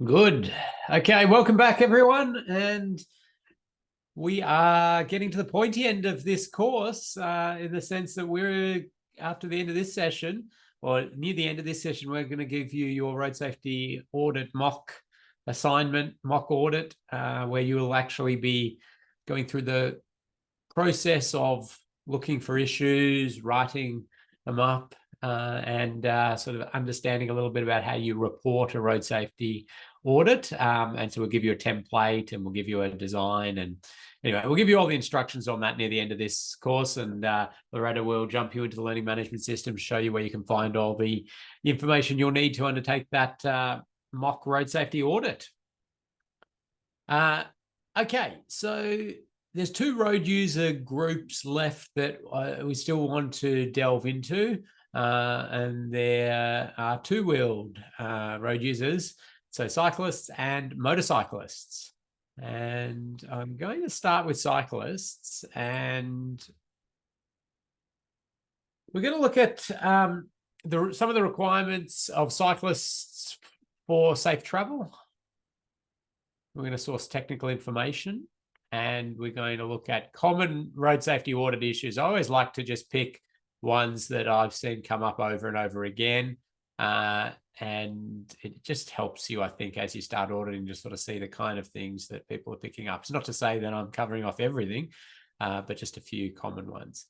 Good. Okay, welcome back, everyone. And we are getting to the pointy end of this course in the sense that we're after the end of this session, or near the end of this session, we're going to give you your road safety audit mock assignment, mock audit, where you will actually be going through the process of looking for issues, writing them up, and sort of understanding a little bit about how you report a road safety audit. And so we'll give you a template and we'll give you a design. And anyway, we'll give you all the instructions on that near the end of this course. And Loretta will jump you into the learning management system, show you where you can find all the information you'll need to undertake that mock road safety audit. Okay, so there's two road user groups left that we still want to delve into, and there are two-wheeled road users, so cyclists and motorcyclists. And I'm going to start with cyclists, and we're going to look at some of the requirements of cyclists for safe travel. We're going to source technical information, and we're going to look at common road safety audit issues. I always like to just pick ones that I've seen come up over and over again. And it just helps you, I think, as you start auditing, to sort of see the kind of things that people are picking up. It's not to say that I'm covering off everything, but just a few common ones.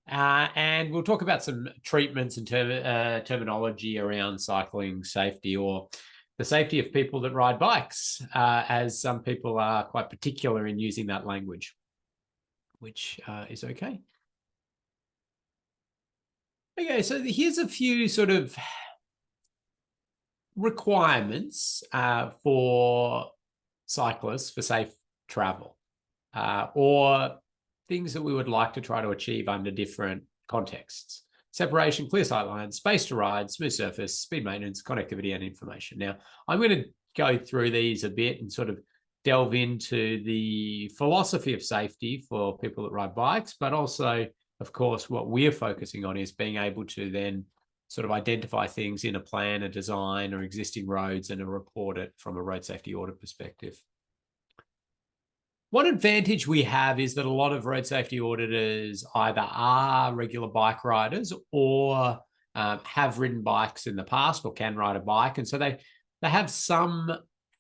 And we'll talk about some treatments and terminology around cycling safety, or the safety of people that ride bikes, as some people are quite particular in using that language, which is okay. Okay, so here's a few sort of requirements for cyclists for safe travel, or things that we would like to try to achieve under different contexts. Separation, clear sight lines, space to ride, smooth surface, speed maintenance, connectivity, and information. Now, I'm going to go through these a bit and sort of delve into the philosophy of safety for people that ride bikes, but also, of course, what we're focusing on is being able to then sort of identify things in a plan, a design, or existing roads, and report it from a road safety audit perspective. One advantage we have is that a lot of road safety auditors either are regular bike riders or have ridden bikes in the past or can ride a bike. And so they have some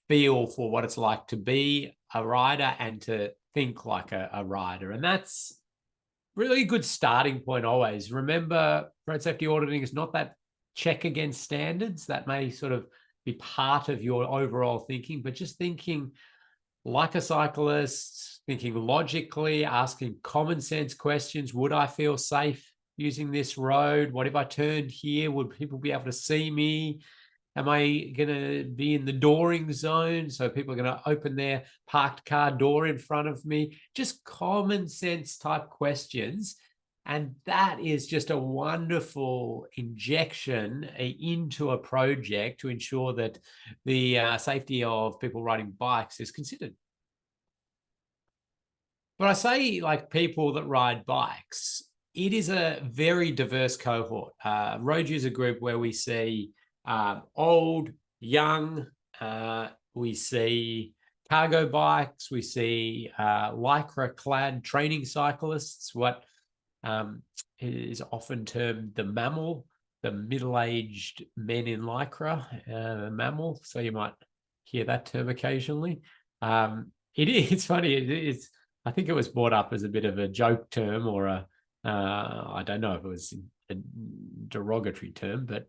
feel for what it's like to be a rider and to think like a rider. And that's really a good starting point always. Remember, road safety auditing is not that check against standards. That may sort of be part of your overall thinking, but just thinking like a cyclist, thinking logically, asking common sense questions. Would I feel safe using this road? What if I turned here? Would people be able to see me? Am I going to be in the dooring zone? So people are going to open their parked car door in front of me. Just common sense type questions. And that is just a wonderful injection into a project to ensure that the safety of people riding bikes is considered. But I say, like, people that ride bikes, it is a very diverse cohort. Road user group where we see old, young, we see cargo bikes, we see lycra-clad training cyclists, what is often termed the mammal, the middle-aged men in lycra, the mammal. So you might hear that term occasionally. It's funny. I think it was brought up as a bit of a joke term, or I don't know if it was a derogatory term, but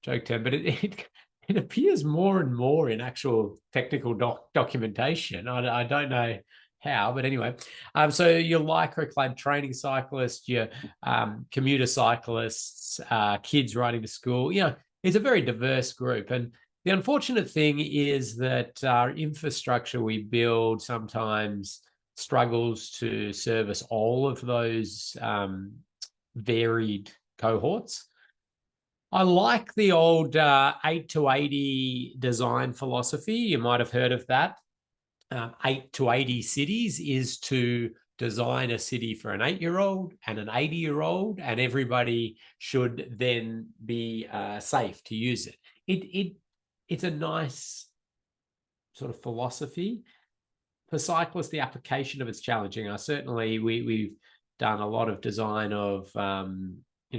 joke term. But it appears more and more in actual technical documentation. I don't know how, but anyway. So your lycra-clad training cyclists, your commuter cyclists, kids riding to school, it's a very diverse group. And the unfortunate thing is that our infrastructure we build sometimes struggles to service all of those varied cohorts. I like the old 8 to 80 design philosophy. You might have heard of that. 8 to 80 cities is to design a city for an 8-year-old and an 80-year-old, and everybody should then be safe to use it. It's a nice sort of philosophy. For cyclists, the application of it's challenging. Certainly we've done a lot of design of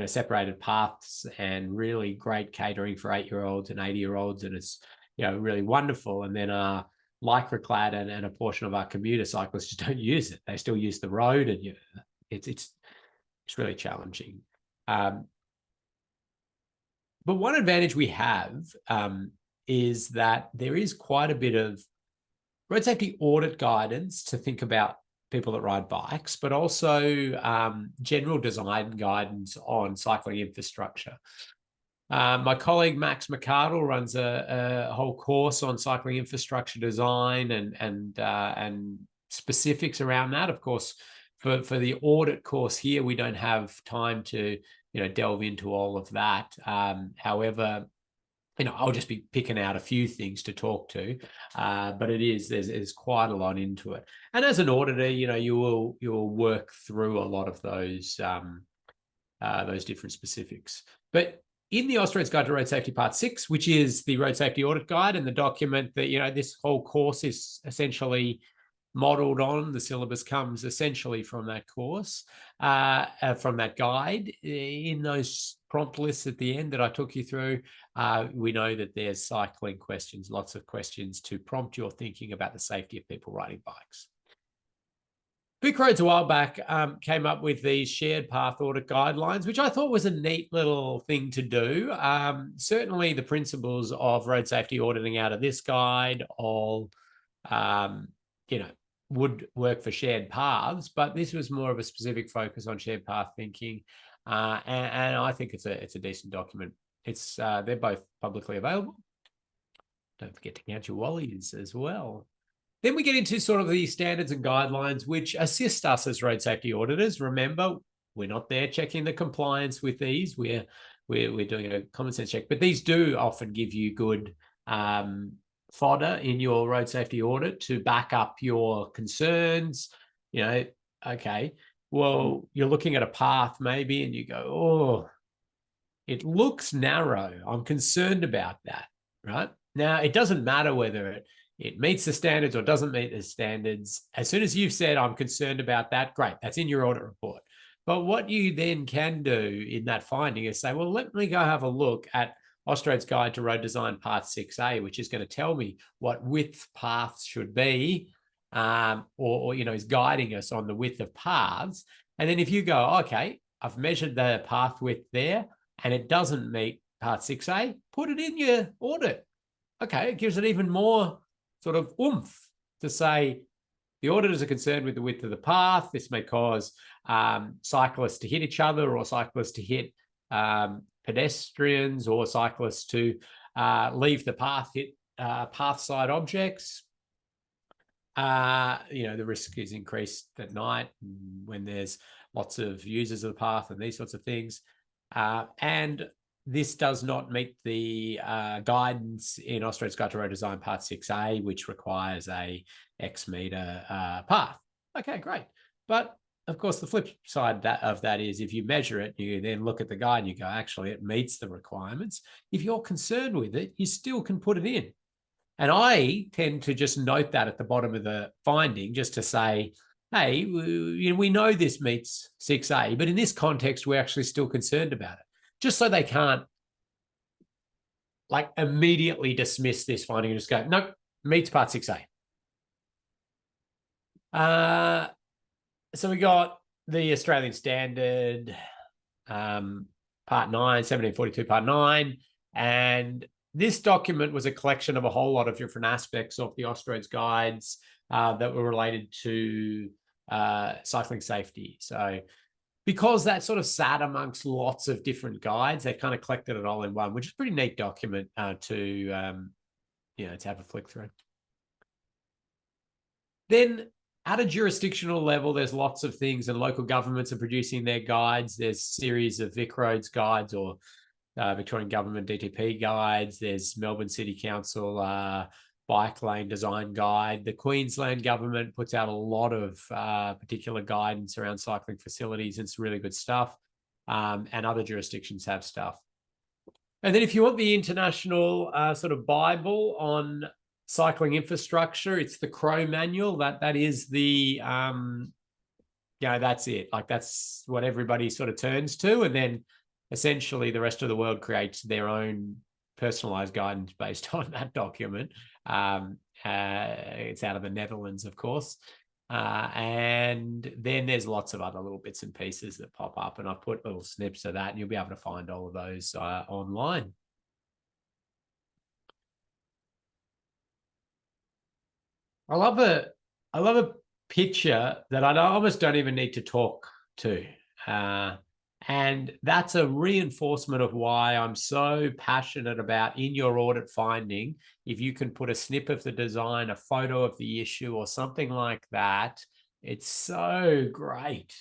separated paths and really great catering for 8-year-olds and 80-year-olds, and it's really wonderful. And then lycra clad and a portion of our commuter cyclists just don't use it. They still use the road, and it's really challenging. But one advantage we have is that there is quite a bit of road safety audit guidance to think about people that ride bikes, but also general design guidance on cycling infrastructure. My colleague Max McArdle runs a whole course on cycling infrastructure design and specifics around that. Of course, for the audit course here, we don't have time to delve into all of that. However, I'll just be picking out a few things to talk to, but there's quite a lot into it. And as an auditor, you will work through a lot of those different specifics. But in the Austra's Guide to Road Safety Part 6, which is the Road Safety Audit Guide and the document that this whole course is essentially modeled on, the syllabus comes essentially from that course, from that guide. In those prompt lists at the end that I took you through, we know that there's cycling questions, lots of questions to prompt your thinking about the safety of people riding bikes. VicRoads a while back came up with these shared path audit guidelines, which I thought was a neat little thing to do. Certainly the principles of road safety auditing out of this guide all would work for shared paths, but this was more of a specific focus on shared path thinking, and I think it's a decent document. They're both publicly available. Don't forget to count your wallies as well. Then we get into sort of the standards and guidelines which assist us as road safety auditors. Remember, we're not there checking the compliance with these. We're doing a common sense check, but these do often give you good fodder in your road safety audit to back up your concerns. Okay, well, you're looking at a path maybe and you go, oh, it looks narrow. I'm concerned about that, right? Now, it doesn't matter whether it meets the standards or doesn't meet the standards. As soon as you've said, I'm concerned about that, great, that's in your audit report. But what you then can do in that finding is say, well, let me go have a look at Austroad's Guide to Road Design Part 6A, which is going to tell me what width paths should be, or is guiding us on the width of paths. And then if you go, okay, I've measured the path width there and it doesn't meet Part 6A, put it in your audit. Okay, it gives it even more sort of oomph to say the auditors are concerned with the width of the path. This may cause cyclists to hit each other, or cyclists to hit pedestrians, or cyclists to leave the path, hit path side objects. The risk is increased at night when there's lots of users of the path and these sorts of things. And this does not meet the guidance in Austra's Guide to Road Design Part 6A, which requires a X meter path. Okay, great. But of course, the flip side of that is if you measure it, you then look at the guide and you go, actually, it meets the requirements. If you're concerned with it, you still can put it in. And I tend to just note that at the bottom of the finding, just to say, hey, we know this meets 6A, but in this context, we're actually still concerned about it. Just so they can't immediately dismiss this finding and just go, nope, meets Part 6A. So we got the Australian Standard, Part 9, 1742, Part 9, and this document was a collection of a whole lot of different aspects of the Austroad's guides that were related to cycling safety. So because that sort of sat amongst lots of different guides, they kind of collected it all in one, which is a pretty neat document to have a flick through. Then at a jurisdictional level, there's lots of things, and local governments are producing their guides. There's a series of VicRoads guides, or Victorian Government DTP guides. There's Melbourne City Council bike lane design guide. The Queensland government puts out a lot of particular guidance around cycling facilities. It's really good stuff. And other jurisdictions have stuff. And then if you want the international sort of Bible on cycling infrastructure. It's the Crow manual. That is the that's it. Like, that's what everybody sort of turns to, and then essentially the rest of the world creates their own personalized guidance based on that document. It's out of the Netherlands, of course. And then there's lots of other little bits and pieces that pop up, and I've put little snips of that, and you'll be able to find all of those online. I love a picture that I almost don't even need to talk to. And that's a reinforcement of why I'm so passionate about, in your audit finding, if you can put a snip of the design, a photo of the issue, or something like that, it's so great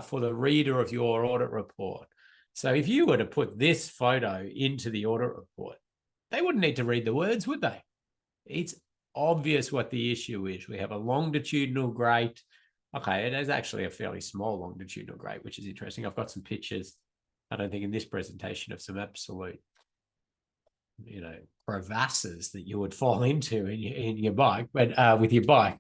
for the reader of your audit report. So if you were to put this photo into the audit report, they wouldn't need to read the words, would they? It's obvious what the issue is. We have a longitudinal grate. Okay, it is actually a fairly small longitudinal grate, which is interesting. I've got some pictures, I don't think in this presentation, of some absolute, crevasses that you would fall into in your bike, but with your bike.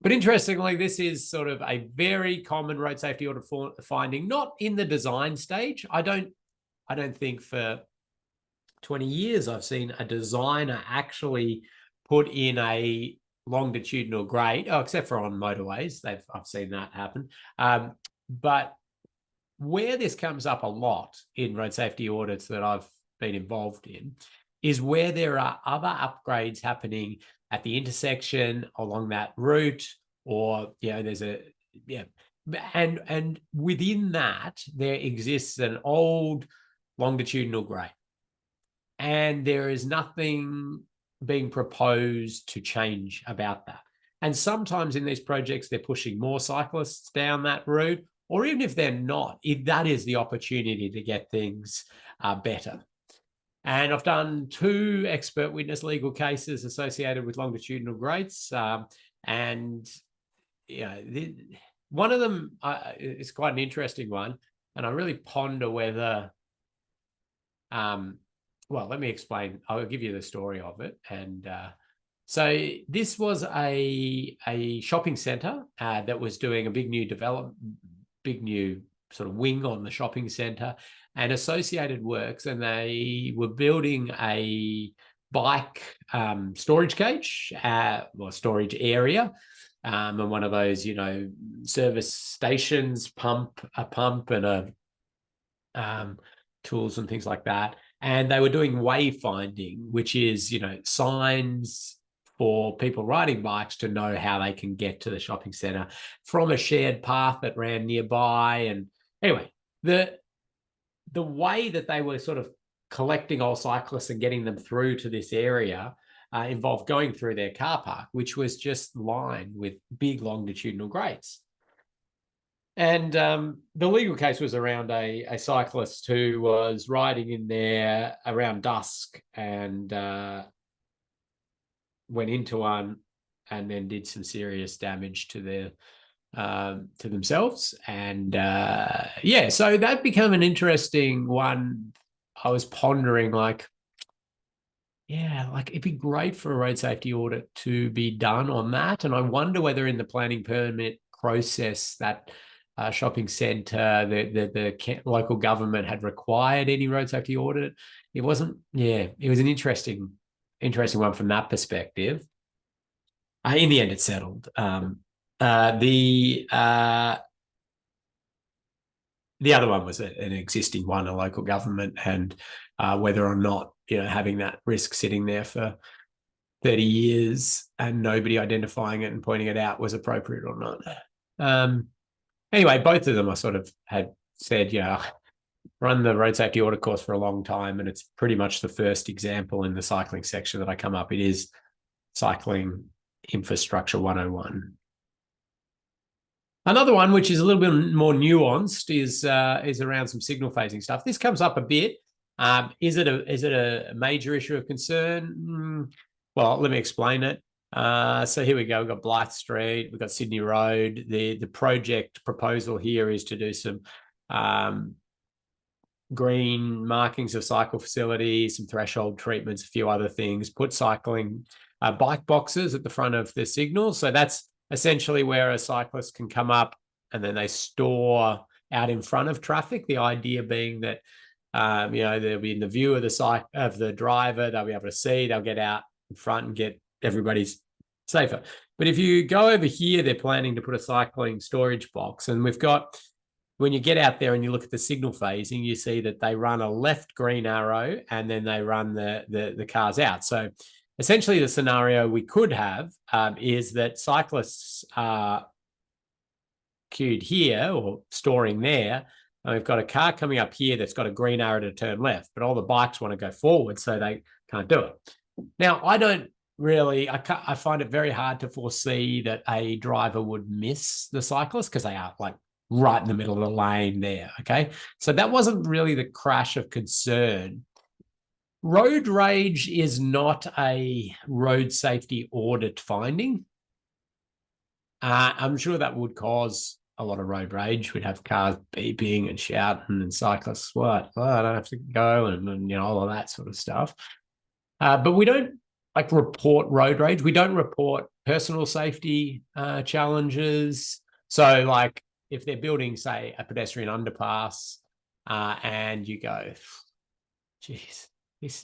But interestingly, this is sort of a very common road safety audit finding, not in the design stage. I don't think for 20 years I've seen a designer actually put in a longitudinal grade, except for on motorways. I've seen that happen. But where this comes up a lot in road safety audits that I've been involved in is where there are other upgrades happening at the intersection along that route, or there's and within that there exists an old longitudinal grade, and there is nothing being proposed to change about that. And sometimes in these projects, they're pushing more cyclists down that route, or even if they're not, that is the opportunity to get things better. And I've done 2 expert witness legal cases associated with longitudinal grades. And one of them is quite an interesting one. And I really ponder whether, well, let me explain. I'll give you the story of it. And so this was a shopping center that was doing a big new sort of wing on the shopping center and associated works. And they were building a bike storage cage or storage area. And one of those, service stations, a pump and tools and things like that. And they were doing wayfinding, which is, signs for people riding bikes to know how they can get to the shopping center from a shared path that ran nearby. And anyway, the way that they were sort of collecting old cyclists and getting them through to this area involved going through their car park, which was just lined with big longitudinal grates. And the legal case was around a cyclist who was riding in there around dusk and went into one and then did some serious damage to themselves. And so that became an interesting one. I was pondering, it'd be great for a road safety audit to be done on that. And I wonder whether in the planning permit process that shopping centre, the local government had required any road safety audit. It wasn't. It was an interesting one from that perspective. In the end, it settled. The other one was an existing one, a local government, and whether or not having that risk sitting there for 30 years and nobody identifying it and pointing it out was appropriate or not. Anyway, both of them I sort of had said, run the road safety audit course for a long time, and it's pretty much the first example in the cycling section that I come up. It is cycling infrastructure 101. Another one, which is a little bit more nuanced, is around some signal phasing stuff. This comes up a bit. Is it a major issue of concern? Well, let me explain it. So here we go. We've got Blythe Street. We've got Sydney Road. The project proposal here is to do some green markings of cycle facilities, some threshold treatments, a few other things, put cycling bike boxes at the front of the signals. So that's essentially where a cyclist can come up and then they store out in front of traffic. The idea being that they'll be in the view of the driver. They'll be able to see. They'll get out in front and get everybody's safer. But if you go over here, they're planning to put a cycling storage box, and we've got. When you get out there and you look at the signal phasing, you see that they run a left green arrow and then they run the cars out. So essentially the scenario we could have is that cyclists are queued here or storing there. And we've got a car coming up here that's got a green arrow to turn left, but all the bikes want to go forward, so they can't do it. Now, I find it very hard to foresee that a driver would miss the cyclist because they are like right in the middle of the lane there, okay? So that wasn't really the crash of concern. Road rage is not a road safety audit finding. I'm sure that would cause a lot of road rage. We'd have cars beeping and shouting and cyclists, what? Oh, I don't have to go, and all of that sort of stuff. But we don't report road rage. We don't report personal safety challenges. So if they're building, say, a pedestrian underpass, and you go, geez,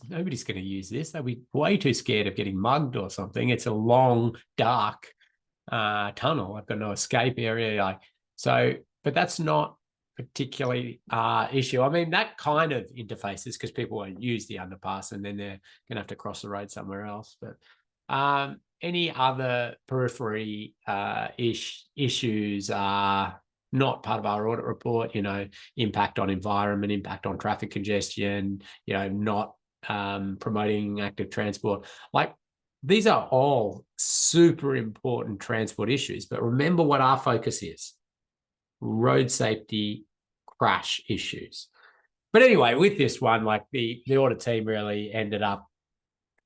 nobody's going to use this. They'll be way too scared of getting mugged or something. It's a long, dark tunnel. I've got no escape area. But that's not particularly issue. I mean, that kind of interfaces because people won't use the underpass and then they're going to have to cross the road somewhere else. But any other periphery issues are not part of our audit report, impact on environment, impact on traffic congestion, not promoting active transport. These are all super important transport issues. But remember what our focus is: road safety, crash issues. But anyway, with this one, the audit team really ended up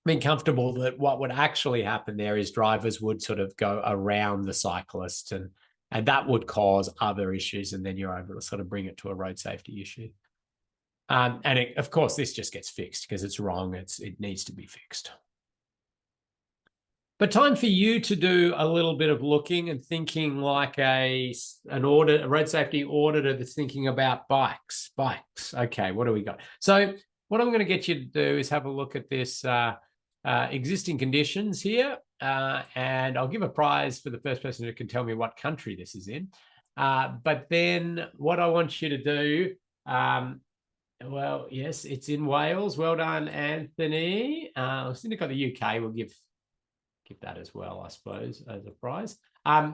being comfortable that what would actually happen there is drivers would sort of go around the cyclist and that would cause other issues, and then you're able to sort of bring it to a road safety issue. Of course, this just gets fixed because it's wrong. It needs to be fixed. But time for you to do a little bit of looking and thinking like a road safety auditor that's thinking about bikes. Okay, what do we got? So what I'm going to get you to do is have a look at this existing conditions here, and I'll give a prize for the first person who can tell me what country this is in. But then what I want you to do, well, yes, it's in Wales. Well done, Anthony. I've still got the UK. We'll give that as well, I suppose, as a prize. I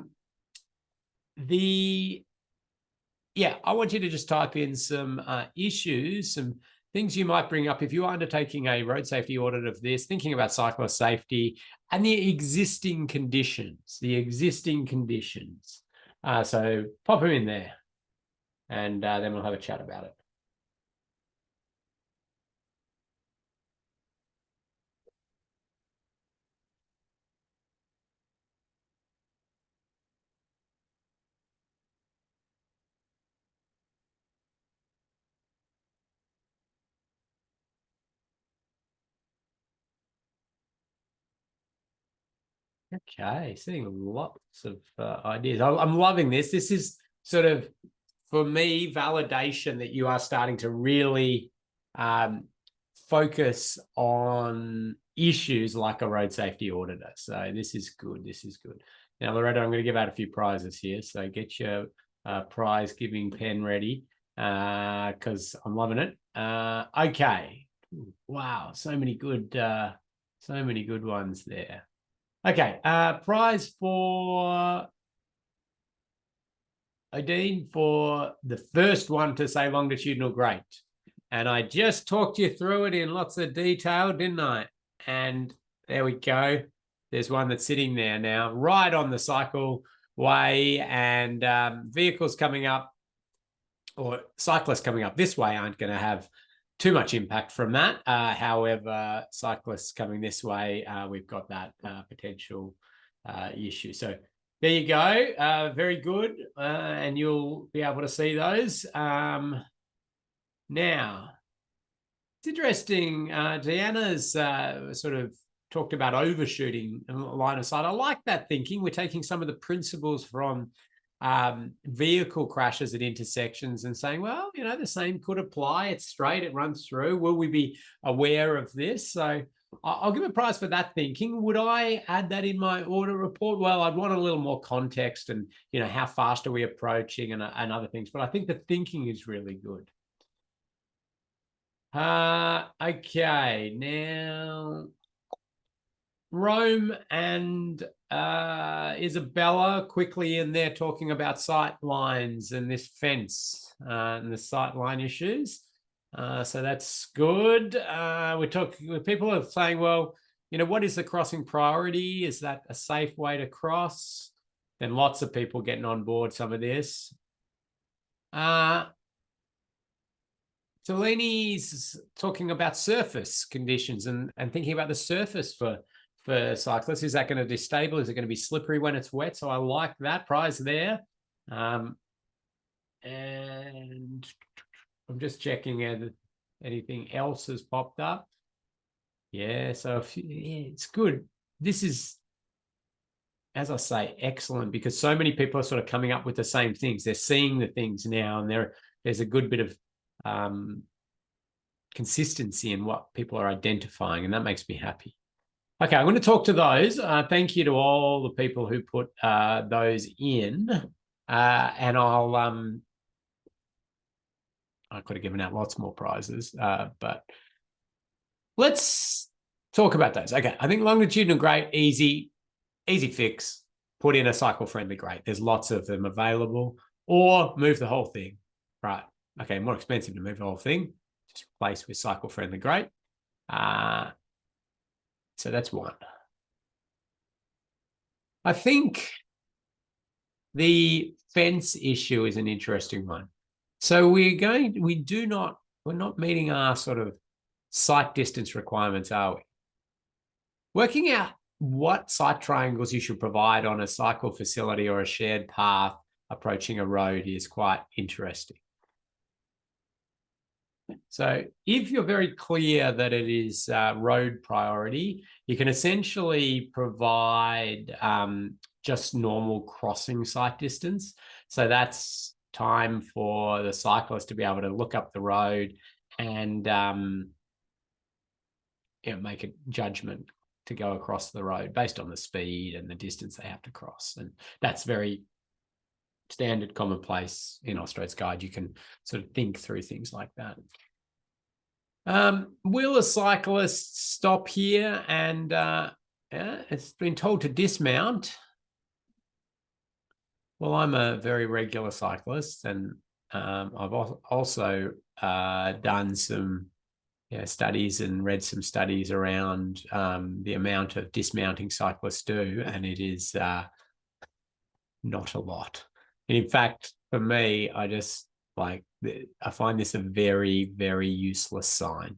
want you to just type in some issues, some things you might bring up if you're undertaking a road safety audit of this, thinking about cyclist safety and the existing conditions. So pop them in there, and then we'll have a chat about it. Okay, seeing lots of ideas. I'm loving this. This is sort of, for me, validation that you are starting to really focus on issues like a road safety auditor. So this is good. Now, Loretta, I'm going to give out a few prizes here. So get your prize giving pen ready because I'm loving it. Okay. Wow, so many good ones there. Okay, prize for Odine for the first one to say longitudinal great. And I just talked you through it in lots of detail, didn't I? And there we go. There's one that's sitting there now, right on the cycleway, and vehicles coming up or cyclists coming up this way aren't going to have too much impact from that. However, cyclists coming this way, we've got that potential issue. So there you go. Very good. And you'll be able to see those. Now, it's interesting. Deanna's sort of talked about overshooting line of sight. I like that thinking. We're taking some of the principles from vehicle crashes at intersections and saying, well, the same could apply. It's straight, it runs through. Will we be aware of this? So I'll give a prize for that thinking. Would I add that in my audit report? Well, I'd want a little more context and, how fast are we approaching and other things. But I think the thinking is really good. Okay, now Rome and Isabella quickly in there talking about sight lines and this fence and the sight line issues. So that's good. We're talking. People are saying, well, what is the crossing priority? Is that a safe way to cross? Then lots of people getting on board some of this. Tellini's talking about surface conditions and thinking about the surface for cyclists. Is that going to be stable? Is it going to be slippery when it's wet? So I like that prize there. And I'm just checking if anything else has popped up. Yeah, so it's good. This is, as I say, excellent because so many people are sort of coming up with the same things. They're seeing the things now, and there's a good bit of consistency in what people are identifying, and that makes me happy. Okay, I'm going to talk to those. Thank you to all the people who put those in, and I could have given out lots more prizes, but let's talk about those. Okay, I think longitudinal grate, easy fix. Put in a cycle-friendly grate. There's lots of them available, or move the whole thing. Right. Okay, more expensive to move the whole thing. Just replace with cycle-friendly grate. So that's one. I think the fence issue is an interesting one. So we're not meeting our sort of sight distance requirements, are we? Working out what sight triangles you should provide on a cycle facility or a shared path approaching a road is quite interesting. So if you're very clear that it is road priority, you can essentially provide just normal crossing sight distance. So that's time for the cyclist to be able to look up the road and make a judgment to go across the road based on the speed and the distance they have to cross. And that's very standard commonplace in Austroad's Guide. You can sort of think through things like that. Will a cyclist stop here and it's been told to dismount? Well, I'm a very regular cyclist, and I've also done some studies and read some studies around the amount of dismounting cyclists do, and it is not a lot. And in fact, for me, I find this a very, very useless sign.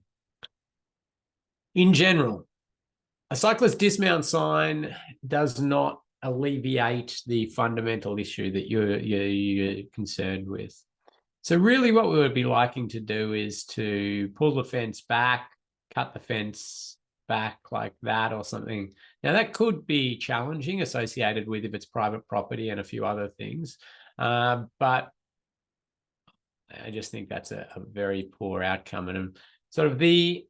In general, a cyclist dismount sign does not alleviate the fundamental issue that you're concerned with. So really what we would be liking to do is to pull the fence back, cut the fence back like that or something. Now that could be challenging associated with if it's private property and a few other things. But I just think that's a very poor outcome. And sort of the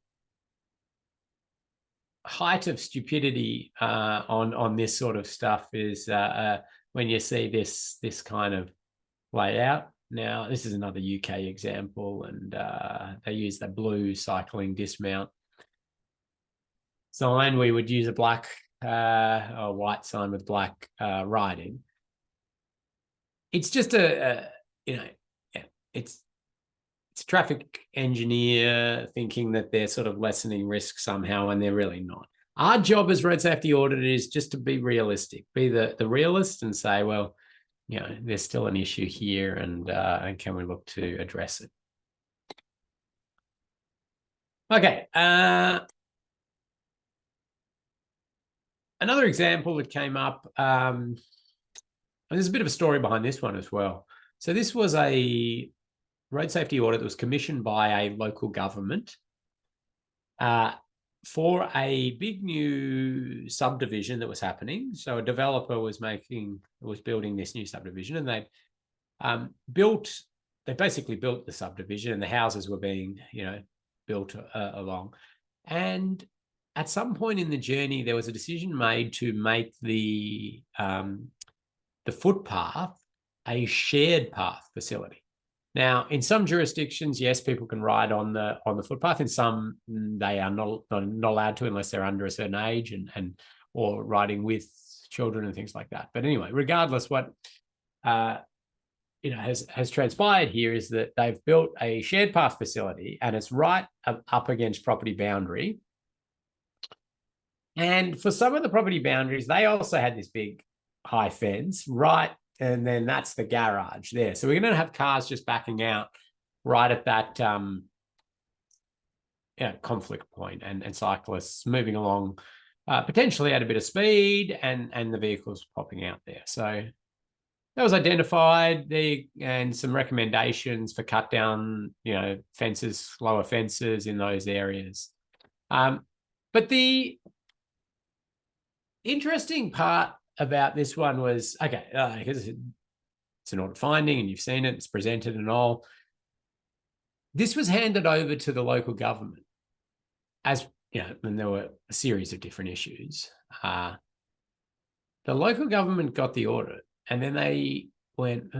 height of stupidity on this sort of stuff is when you see this kind of layout. Now, this is another UK example, and they use the blue cycling dismount sign. We would use a black or white sign with black writing. It's just it's a traffic engineer thinking that they're sort of lessening risk somehow, and they're really not. Our job as road safety auditor is just to be realistic, be the realist and say, well, there's still an issue here, and can we look to address it? Okay. Another example that came up, and there's a bit of a story behind this one as well. So this was a road safety audit that was commissioned by a local government. for a big new subdivision that was happening. So a developer was building this new subdivision, and they basically built the subdivision, and the houses were being, built along. And at some point in the journey, there was a decision made to make the footpath a shared path facility. Now, in some jurisdictions, yes, people can ride on the footpath. In some, they are not allowed to unless they're under a certain age or riding with children and things like that. But anyway, regardless, what has transpired here is that they've built a shared path facility, and it's right up against property boundary. And for some of the property boundaries, they also had this big high fence, right? And then that's the garage there. So we're going to have cars just backing out right at that conflict point, and cyclists moving along potentially at a bit of speed, and the vehicles popping out there. So that was identified, and some recommendations for cut down, fences, lower fences in those areas. But the interesting part about this one was, because it's an audit finding and you've seen it, it's presented and all. This was handed over to the local government and there were a series of different issues. The local government got the audit, and then they went,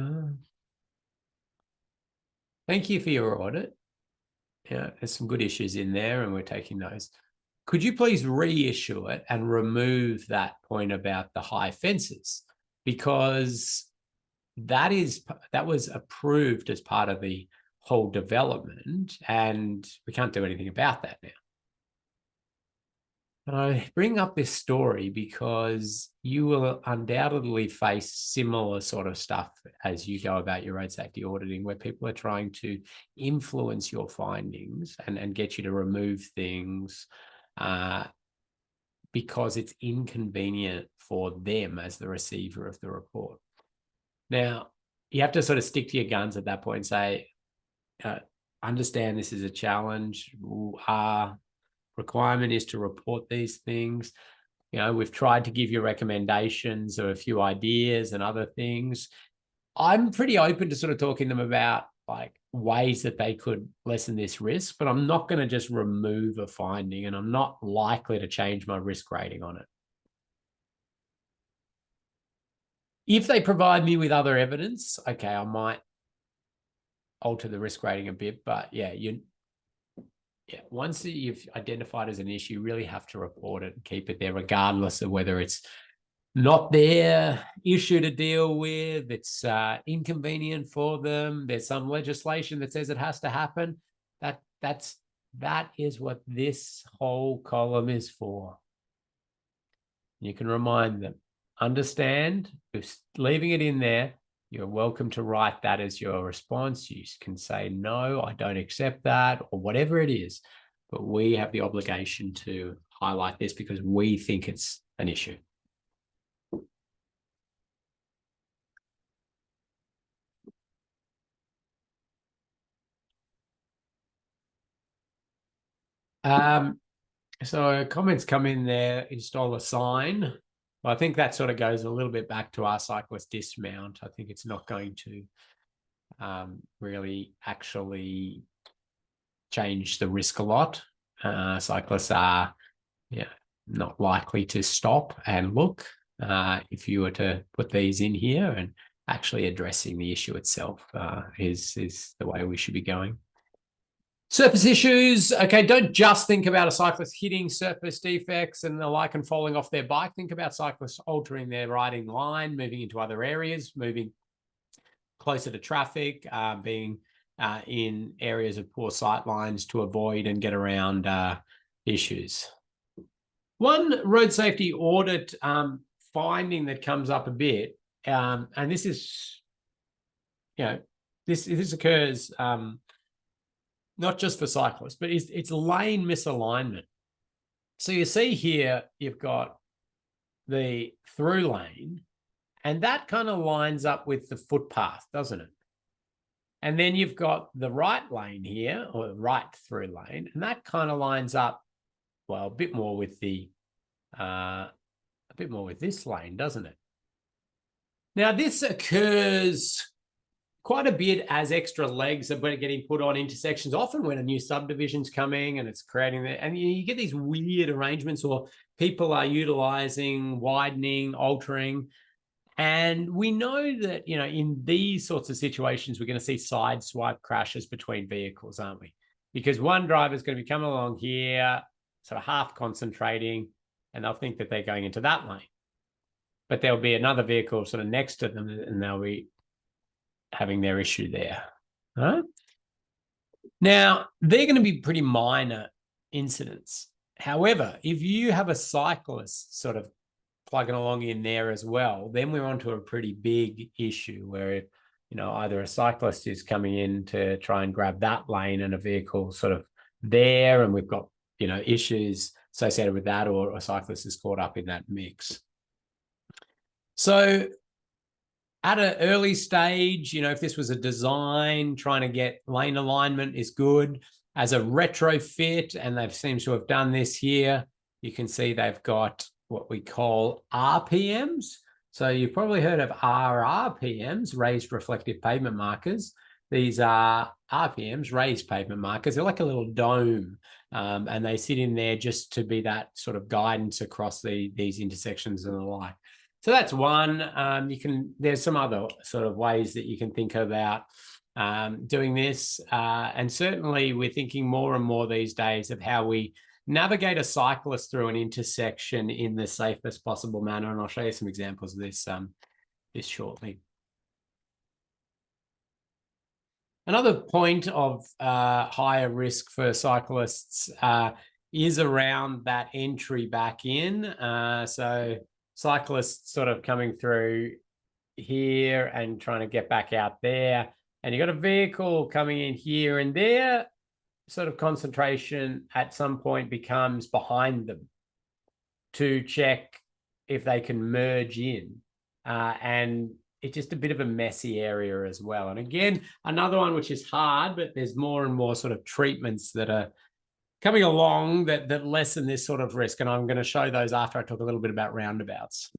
thank you for your audit. There's some good issues in there, and we're taking those. Could you please reissue it and remove that point about the high fences? Because that was approved as part of the whole development, and we can't do anything about that now. And I bring up this story because you will undoubtedly face similar sort of stuff as you go about your road safety auditing, where people are trying to influence your findings and get you to remove things because it's inconvenient for them as the receiver of the report. Now, you have to sort of stick to your guns at that point and say, understand this is a challenge. Our requirement is to report these things. We've tried to give you recommendations of a few ideas and other things. I'm pretty open to sort of talking to them about like ways that they could lessen this risk, but I'm not going to just remove a finding, and I'm not likely to change my risk rating on it. If they provide me with other evidence, okay, I might alter the risk rating a bit, but once you've identified as an issue, you really have to report it and keep it there, regardless of whether it's not their issue to deal with, it's inconvenient for them, there's some legislation that says it has to happen. That is what this whole column is for. You can remind them, understand, leaving it in there, you're welcome to write that as your response. You can say, no, I don't accept that, or whatever it is. But we have the obligation to highlight this because we think it's an issue. So comments come in there, install a sign. Well, I think that sort of goes a little bit back to our cyclist dismount. I think it's not going to really actually change the risk a lot. Cyclists are not likely to stop and look if you were to put these in here, and actually addressing the issue itself is the way we should be going. Surface issues. Okay, don't just think about a cyclist hitting surface defects and the like and falling off their bike. Think about cyclists altering their riding line, moving into other areas, moving closer to traffic, being in areas of poor sight lines to avoid and get around issues. One road safety audit finding that comes up a bit, and this is, this occurs not just for cyclists, but it's lane misalignment. So you see here, you've got the through lane, and that kind of lines up with the footpath, doesn't it? And then you've got the right lane here, or the right through lane, and that kind of lines up well, a bit more with this lane, doesn't it? Now, this occurs quite a bit as extra legs are getting put on intersections, often when a new subdivision's coming and it's creating that. And you get these weird arrangements, or people are utilizing, widening, altering. And we know that, in these sorts of situations, we're going to see side swipe crashes between vehicles, aren't we? Because one driver is going to be coming along here, sort of half concentrating, and they'll think that they're going into that lane. But there'll be another vehicle sort of next to them, and they'll be having their issue there. All right? Now, they're going to be pretty minor incidents. However, if you have a cyclist sort of plugging along in there as well, then we're onto a pretty big issue where, either a cyclist is coming in to try and grab that lane and a vehicle sort of there, and we've got, issues associated with that, or a cyclist is caught up in that mix. So at an early stage, if this was a design, trying to get lane alignment is good. As a retrofit, and they seem to have done this here, you can see they've got what we call RPMs. So you've probably heard of RRPMs, raised reflective pavement markers. These are RPMs, raised pavement markers. They're like a little dome, and they sit in there just to be that sort of guidance across these intersections and the like. So that's one. There's some other sort of ways that you can think about doing this. And certainly we're thinking more and more these days of how we navigate a cyclist through an intersection in the safest possible manner. And I'll show you some examples of this shortly. Another point of higher risk for cyclists is around that entry back in. So cyclists sort of coming through here and trying to get back out there. And you've got a vehicle coming in here, and their sort of concentration at some point becomes behind them to check if they can merge in. And it's just a bit of a messy area as well. And again, another one which is hard, but there's more and more sort of treatments that are coming along that lessen this sort of risk. And I'm going to show those after I talk a little bit about roundabouts.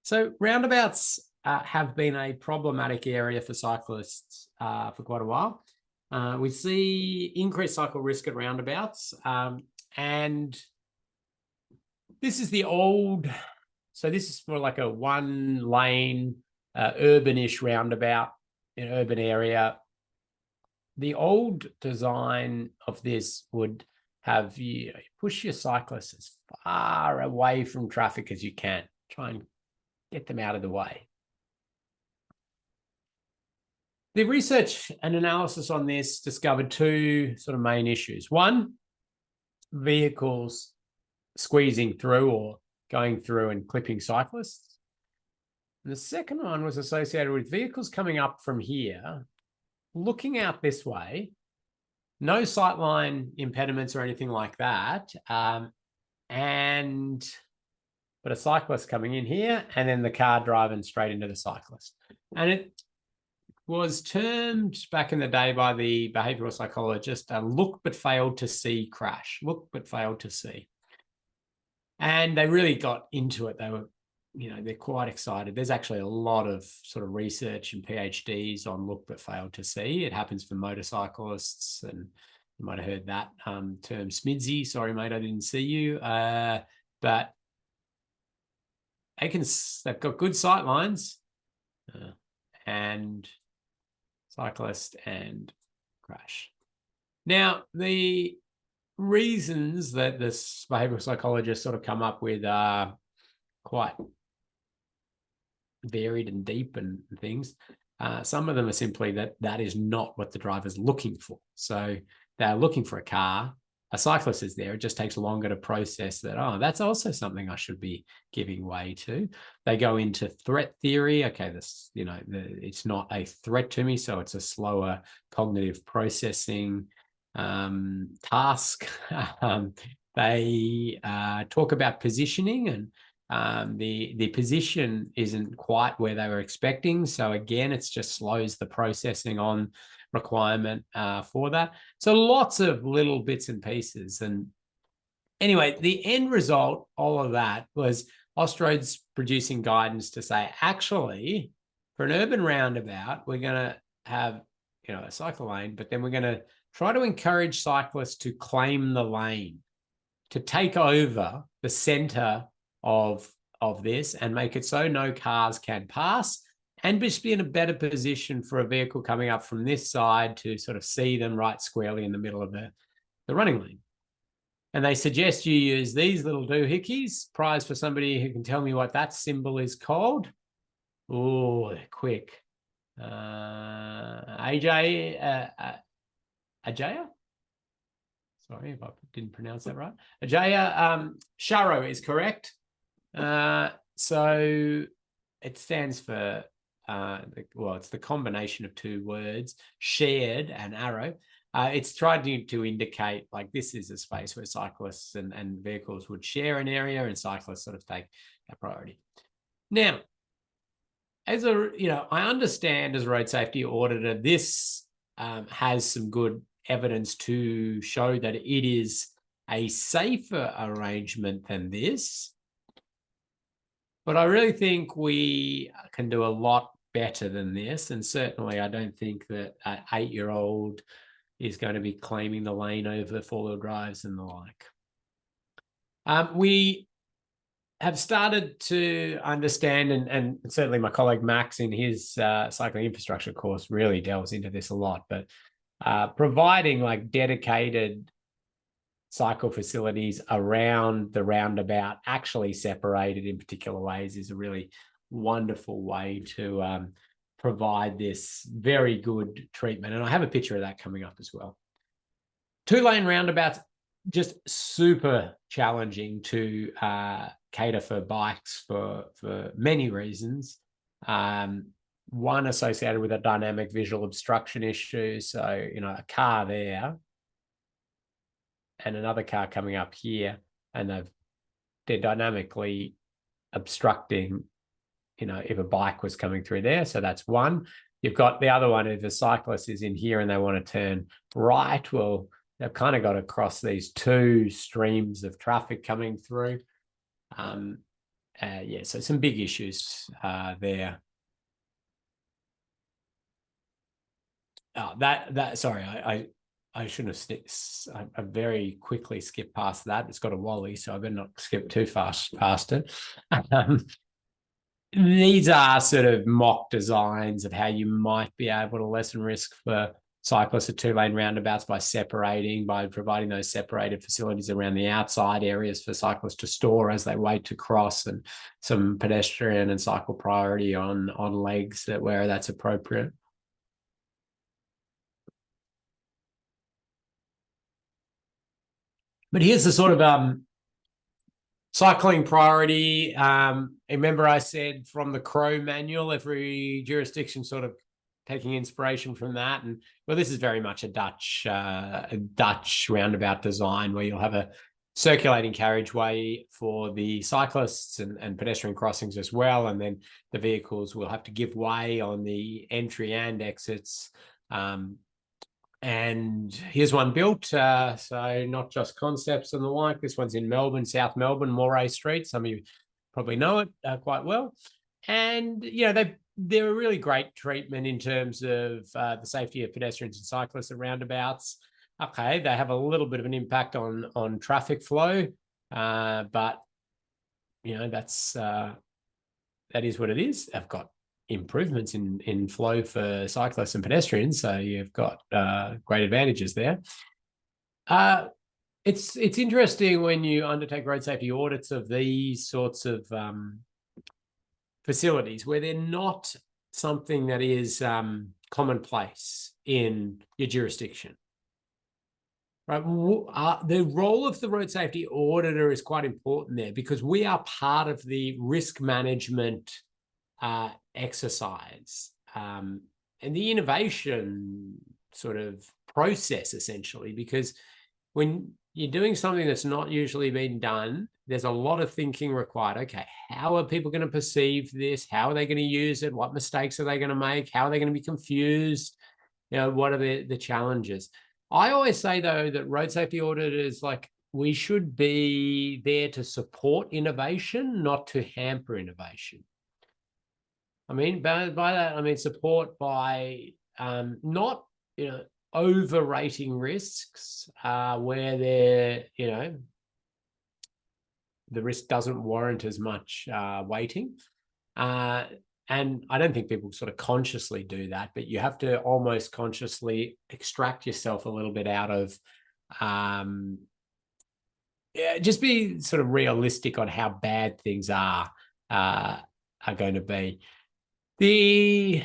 So roundabouts have been a problematic area for cyclists for quite a while. We see increased cycle risk at roundabouts. And this is the old, so this is for like a one lane urbanish roundabout in an urban area. The old design of this would have you push your cyclists as far away from traffic as you can. Try and get them out of the way. The research and analysis on this discovered two sort of main issues. One, vehicles squeezing through or going through and clipping cyclists. And the second one was associated with vehicles coming up from here, looking out this way, no sightline impediments or anything like that, but a cyclist coming in here, and then the car driving straight into the cyclist. And it was termed back in the day by the behavioral psychologist a look but failed to see crash. Look but failed to see. And they really got into it. They were, they're quite excited. There's actually a lot of sort of research and PhDs on look but failed to see. It happens for motorcyclists, and you might have heard that term SMIDSy. Sorry, mate, I didn't see you. But they've got good sight lines and cyclist and crash. Now, the reasons that this behavioral psychologist sort of come up with are quite varied and deep and things. Some of them are simply that is not what the driver's looking for. So they're looking for a car. A cyclist is there. It just takes longer to process that. Oh, that's also something I should be giving way to. They go into threat theory. Okay, it's not a threat to me, so it's a slower cognitive processing task. They talk about positioning, and the position isn't quite where they were expecting. So again, it's just slows the processing on requirement for that. So lots of little bits and pieces. And Anyway, the end result, all of that, was Austroads producing guidance to say, actually, for an urban roundabout, we're going to have, a cycle lane, but then we're going to try to encourage cyclists to claim the lane, to take over the center of this and make it so no cars can pass, and just be in a better position for a vehicle coming up from this side to sort of see them right squarely in the middle of the running lane. And they suggest you use these little doohickeys. Prize for somebody who can tell me what that symbol is called. Oh, they're quick. Ajaya? Sorry if I didn't pronounce that right. Ajaya Sharo is correct. So it stands for, it's the combination of two words, shared and arrow. It's tried to indicate like this is a space where cyclists and vehicles would share an area, and cyclists sort of take a priority. Now, as I understand as a road safety auditor, this has some good evidence to show that it is a safer arrangement than this. But I really think we can do a lot better than this. And certainly I don't think that an 8-year-old is going to be claiming the lane over four-wheel drives and the like. We have started to understand, and certainly my colleague Max in his cycling infrastructure course really delves into this a lot, but providing like dedicated cycle facilities around the roundabout, actually separated in particular ways, is a really wonderful way to provide this very good treatment. And I have a picture of that coming up as well. 2-lane roundabouts, just super challenging to cater for bikes for many reasons. One associated with a dynamic visual obstruction issue. So, a car there and another car coming up here, and they're dynamically obstructing, if a bike was coming through there. So that's one. You've got the other one, if a cyclist is in here and they want to turn right, well, they've kind of got to cross these two streams of traffic coming through. So some big issues there. Sorry, I shouldn't have. I very quickly skipped past that. It's got a wally, so I better not skip too fast past it. These are sort of mock designs of how you might be able to lessen risk for cyclists at 2-lane roundabouts by providing those separated facilities around the outside areas for cyclists to store as they wait to cross, and some pedestrian and cycle priority on legs where that's appropriate. But here's the sort of cycling priority. Remember I said from the Crow manual, every jurisdiction sort of taking inspiration from that. And well, this is very much a Dutch roundabout design, where you'll have a circulating carriageway for the cyclists and pedestrian crossings as well. And then the vehicles will have to give way on the entry and exits. And here's one built, so not just concepts and the like. This one's in Melbourne, South Melbourne, Moray Street. Some of you probably know it quite well. And, they're a really great treatment in terms of the safety of pedestrians and cyclists at roundabouts. Okay, they have a little bit of an impact on traffic flow, but, that is what it is. They've got improvements in flow for cyclists and pedestrians, so you've got great advantages there. It's interesting when you undertake road safety audits of these sorts of facilities, where they're not something that is commonplace in your jurisdiction. Right, the role of the road safety auditor is quite important there, because we are part of the risk management exercise and the innovation sort of process, essentially, because when you're doing something that's not usually been done, there's a lot of thinking required. Okay, how are people going to perceive this? How are they going to use it? What mistakes are they going to make? How are they going to be confused? What are the challenges? I always say, though, that road safety auditors, like, we should be there to support innovation, not to hamper innovation. I mean, by that, I mean support by not, overrating risks where they're, the risk doesn't warrant as much weighting. And I don't think people sort of consciously do that, but you have to almost consciously extract yourself a little bit out of, just be sort of realistic on how bad things are going to be. The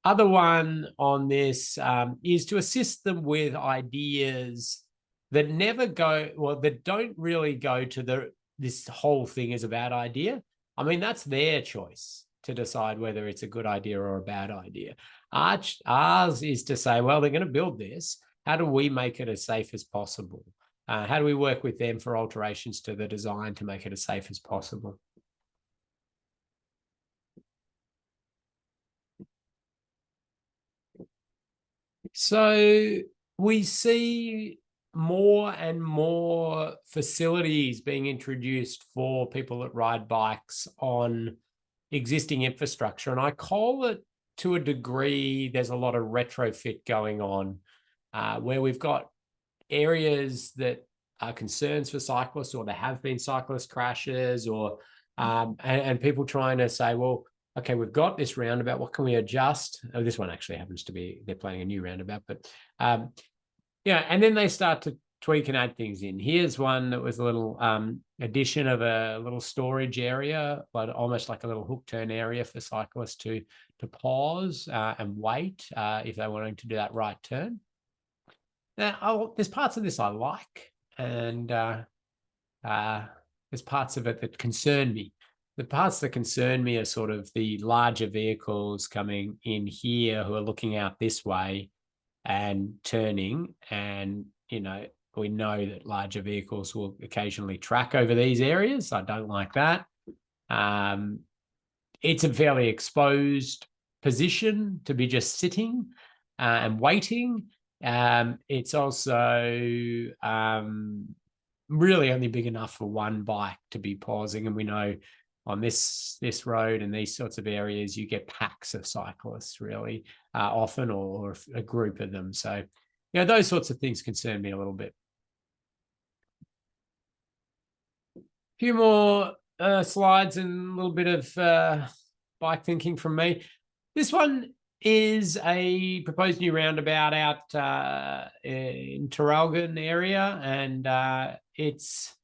other one on this is to assist them with ideas that never go, well, that don't really go to this whole thing is a bad idea. I mean, that's their choice to decide whether it's a good idea or a bad idea. Ours is to say, well, they're going to build this. How do we make it as safe as possible? How do we work with them for alterations to the design to make it as safe as possible? So we see more and more facilities being introduced for people that ride bikes on existing infrastructure. And I call it, to a degree, there's a lot of retrofit going on where we've got areas that are concerns for cyclists, or there have been cyclist crashes, or and people trying to say, well, okay, we've got this roundabout, what can we adjust? Oh, this one actually happens to be, they're planning a new roundabout, but and then they start to tweak and add things in. Here's one that was a little addition of a little storage area, but almost like a little hook turn area for cyclists to pause and wait if they're wanting to do that right turn. Now, there's parts of this I like, and there's parts of it that concern me. The parts that concern me are sort of the larger vehicles coming in here who are looking out this way and turning. And, we know that larger vehicles will occasionally track over these areas. I don't like that. It's a fairly exposed position to be just sitting and waiting. It's also really only big enough for one bike to be pausing. And we know on this road and these sorts of areas, you get packs of cyclists really often, or a group of them. So, those sorts of things concern me a little bit. A few more slides and a little bit of bike thinking from me. This one is a proposed new roundabout out in Traralgon area, and it's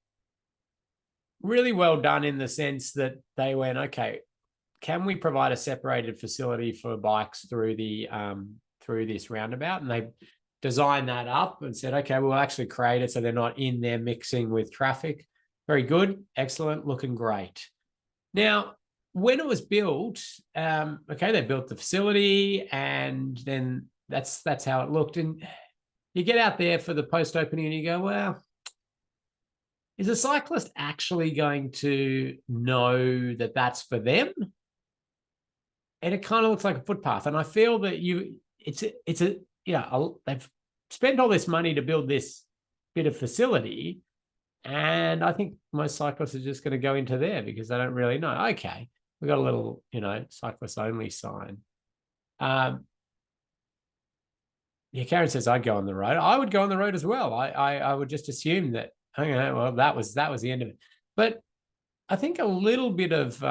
really well done in the sense that they went, okay, can we provide a separated facility for bikes through this roundabout? And they designed that up and said, okay, we'll actually create it so they're not in there mixing with traffic. Very good, excellent, looking great. Now, when it was built, they built the facility, and then that's how it looked. And you get out there for the post-opening and you go, well, is a cyclist actually going to know that that's for them? And it kind of looks like a footpath. And I feel that they've spent all this money to build this bit of facility, and I think most cyclists are just going to go into there because they don't really know. Okay, we got a little, cyclist only sign. Karen says I'd go on the road. I would go on the road as well. I would just assume that, well, that was the end of it. But I think a little bit of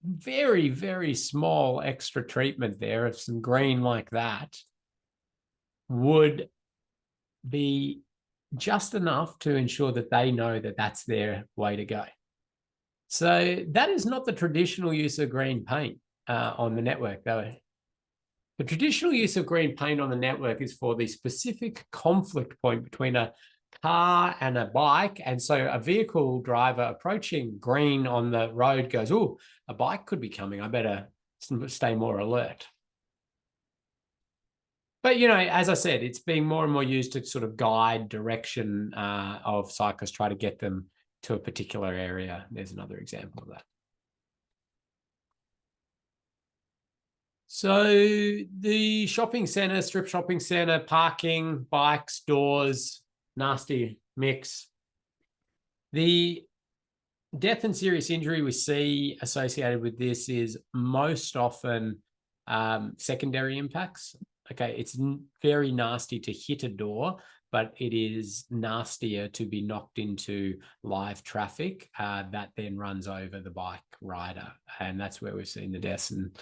very, very small extra treatment there of some green like that would be just enough to ensure that they know that that's their way to go. So that is not the traditional use of green paint on the network, though. The traditional use of green paint on the network is for the specific conflict point between a car and a bike. And so a vehicle driver approaching green on the road goes, oh, a bike could be coming. I better stay more alert. But, as I said, it's being more and more used to sort of guide direction of cyclists, try to get them to a particular area. There's another example of that. So the shopping center, strip shopping center, parking, bikes, doors, nasty mix. The death and serious injury we see associated with this is most often secondary impacts. Okay, it's very nasty to hit a door, but it is nastier to be knocked into live traffic that then runs over the bike rider, and that's where we've seen the deaths and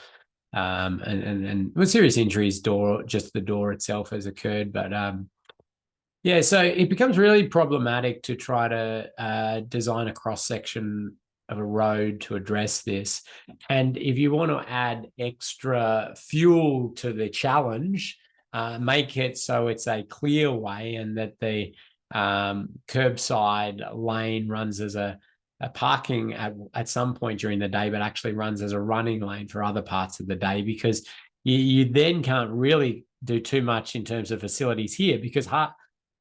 with serious injuries. Just the door itself has occurred, but yeah, so it becomes really problematic to try to design a cross-section of a road to address this. And if you want to add extra fuel to the challenge, make it so it's a clear way and that the curbside lane runs as a parking at some point during the day, but actually runs as a running lane for other parts of the day, because you then can't really do too much in terms of facilities here, because half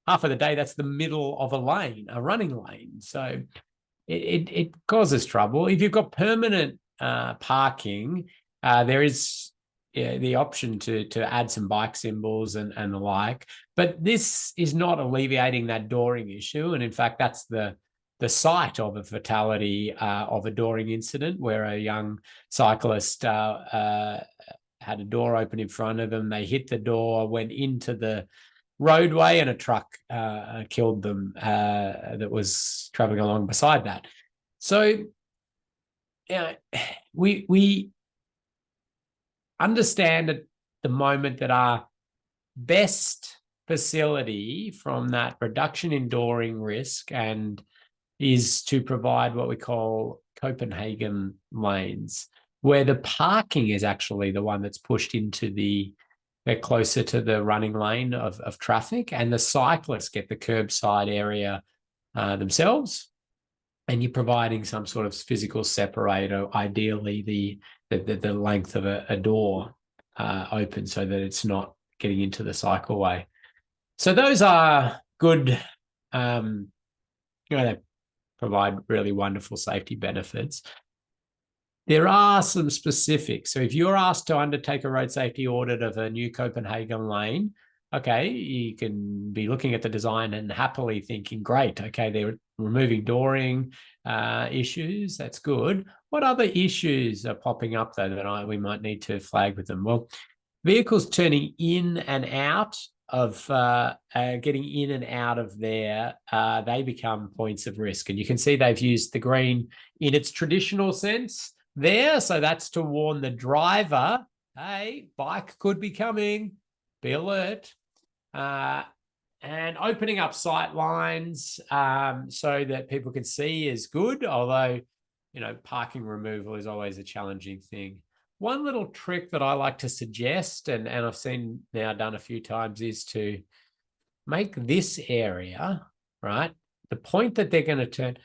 of the day, that's the middle of a lane, a running lane. So it causes trouble. If you've got permanent parking, there is the option to add some bike symbols and the like. But this is not alleviating that dooring issue. And in fact, that's the site of a fatality of a dooring incident, where a young cyclist had a door open in front of them. They hit the door, went into the roadway, and a truck killed them that was traveling along beside that. So we understand at the moment that our best facility from that reduction in dooring risk and is to provide what we call Copenhagen lanes, where the parking is actually the one that's pushed into they're closer to the running lane of traffic, and the cyclists get the curbside area themselves, and you're providing some sort of physical separator, ideally the length of a door open, so that it's not getting into the cycleway. So those are good, they provide really wonderful safety benefits. There are some specifics. So if you're asked to undertake a road safety audit of a new Copenhagen lane, okay, you can be looking at the design and happily thinking, great, okay, they're removing dooring issues. That's good. What other issues are popping up, though, that we might need to flag with them? Well, vehicles turning in and out of getting in and out of there, they become points of risk. And you can see they've used the green in its traditional sense there. So that's to warn the driver, hey, bike could be coming, be alert. And opening up sight lines so that people can see is good, although, parking removal is always a challenging thing. One little trick that I like to suggest, and I've seen now done a few times, is to make this area, right, the point that they're going to turn,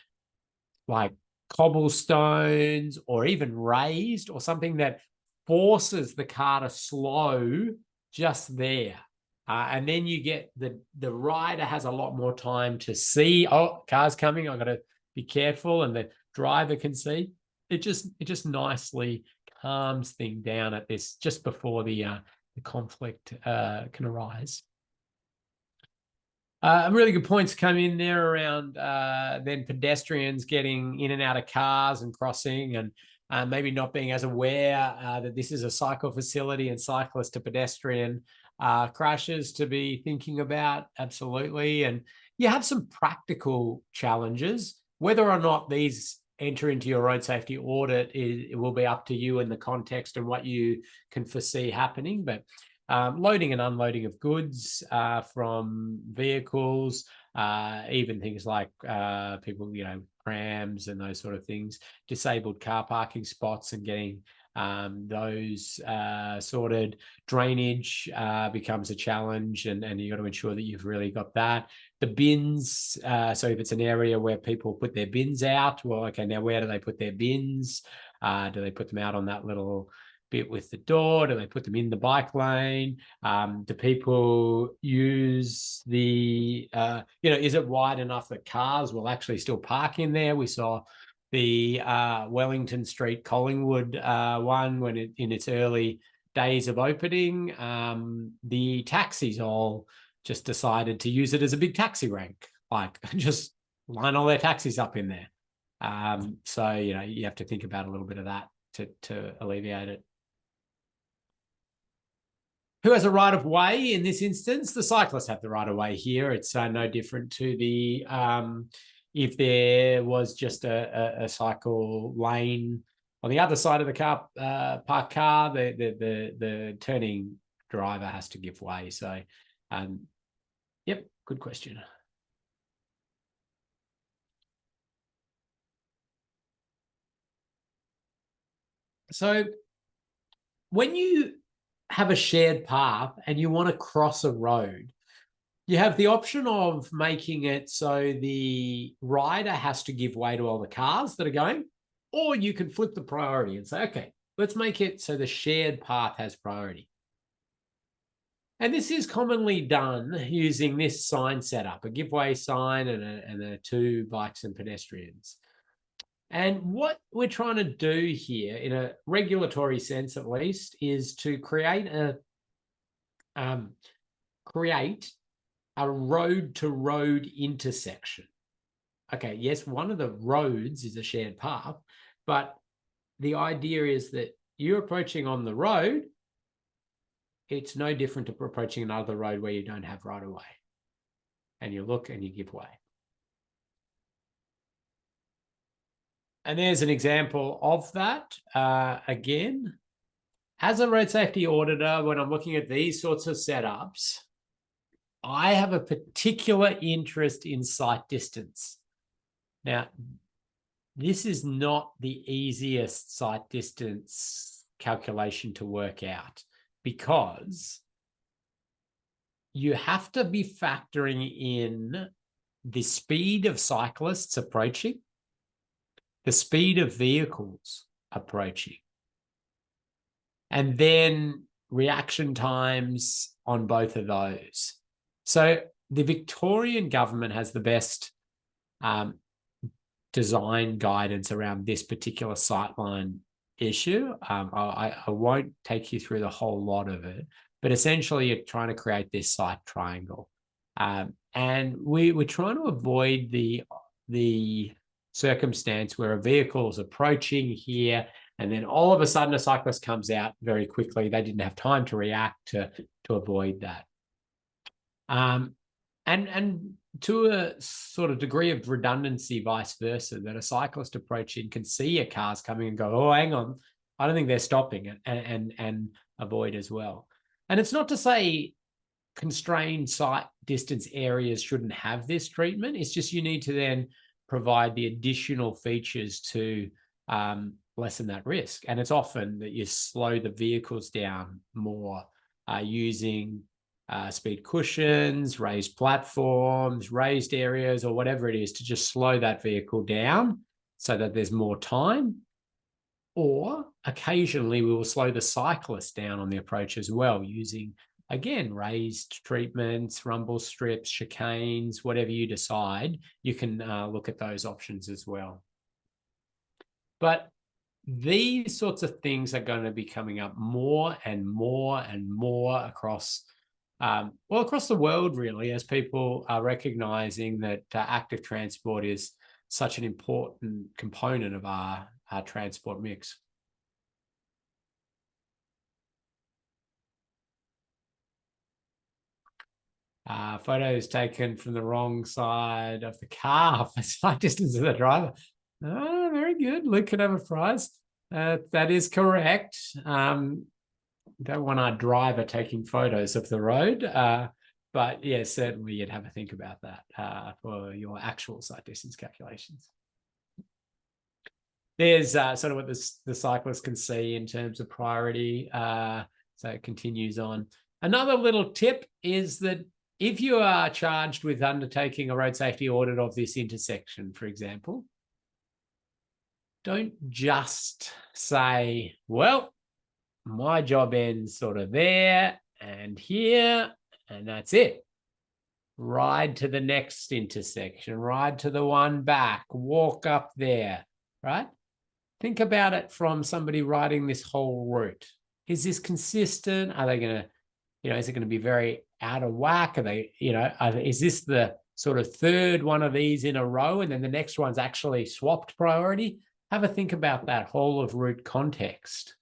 like cobblestones or even raised, or something that forces the car to slow just there. And then you get the rider has a lot more time to see, oh, car's coming, I've got to be careful, and the driver can see. It just nicely calms things down at this, just before the conflict can arise. Really good points come in there around then pedestrians getting in and out of cars and crossing, and maybe not being as aware that this is a cycle facility, and cyclist to pedestrian crashes to be thinking about. Absolutely. And you have some practical challenges. Whether or not these enter into your road safety audit, it will be up to you in the context and what you can foresee happening. But loading and unloading of goods from vehicles, even things like people, prams and those sort of things, disabled car parking spots, and getting those sorted. Drainage becomes a challenge, and you've got to ensure that you've really got that. The bins, so if it's an area where people put their bins out, well, okay, now where do they put their bins? Do they put them out on that little bit with the door? Do they put them in the bike lane? Do people use the, is it wide enough that cars will actually still park in there? We saw the Wellington Street Collingwood one when in its early days of opening, the taxis all just decided to use it as a big taxi rank. like just line all their taxis up in there. So, you have to think about a little bit of that to alleviate it. Who has a right of way in this instance? The cyclists have the right of way here. It's no different to the if there was just a cycle lane on the other side of the parked car, the turning driver has to give way. So, yep, good question. So when you have a shared path and you want to cross a road, you have the option of making it so the rider has to give way to all the cars that are going, or you can flip the priority and say, okay, let's make it so the shared path has priority. And this is commonly done using this sign setup, a give way sign and a 2 bikes and pedestrians. And what we're trying to do here, in a regulatory sense at least, is to create a road-to-road intersection. Okay, yes, one of the roads is a shared path, but the idea is that you're approaching on the road, it's no different to approaching another road where you don't have right of way. And you look and you give way. And there's an example of that. Again, as a road safety auditor, when I'm looking at these sorts of setups, I have a particular interest in sight distance. Now, this is not the easiest sight distance calculation to work out, because you have to be factoring in the speed of cyclists approaching, the speed of vehicles approaching, and then reaction times on both of those. So the Victorian government has the best design guidance around this particular sightline issue. I won't take you through the whole lot of it, but essentially you're trying to create this sight triangle. And we're trying to avoid the circumstance where a vehicle is approaching here, and then all of a sudden a cyclist comes out very quickly. They didn't have time to react to avoid that. And to a sort of degree of redundancy, vice versa, that a cyclist approaching can see a car's coming and go, oh, hang on, I don't think they're stopping, and avoid as well. And it's not to say constrained sight distance areas shouldn't have this treatment. It's just you need to then provide the additional features to lessen that risk. And it's often that you slow the vehicles down more using speed cushions, raised platforms, raised areas, or whatever it is, to just slow that vehicle down so that there's more time. Or occasionally we will slow the cyclist down on the approach as well, using, again, raised treatments, rumble strips, chicanes, whatever you decide. You can look at those options as well. But these sorts of things are going to be coming up more and more and more across across the world, really, as people are recognizing that active transport is such an important component of our transport mix. Photos taken from the wrong side of the car for sight distance of the driver. Oh, very good. Luke can have a prize. That is correct. Don't want our driver taking photos of the road, but yeah, certainly you'd have a think about that for your actual sight distance calculations. There's sort of what the cyclist can see in terms of priority. So it continues on. Another little tip is that if you are charged with undertaking a road safety audit of this intersection, for example, don't just say, well, my job ends sort of there and here, and that's it. Ride to the next intersection, ride to the one back, walk up there, right? Think about it from somebody riding this whole route. Is this consistent? Are they going to, is it going to be very out of whack? Are they, is this the sort of third one of these in a row, and then the next one's actually swapped priority, have a think about that whole of route context.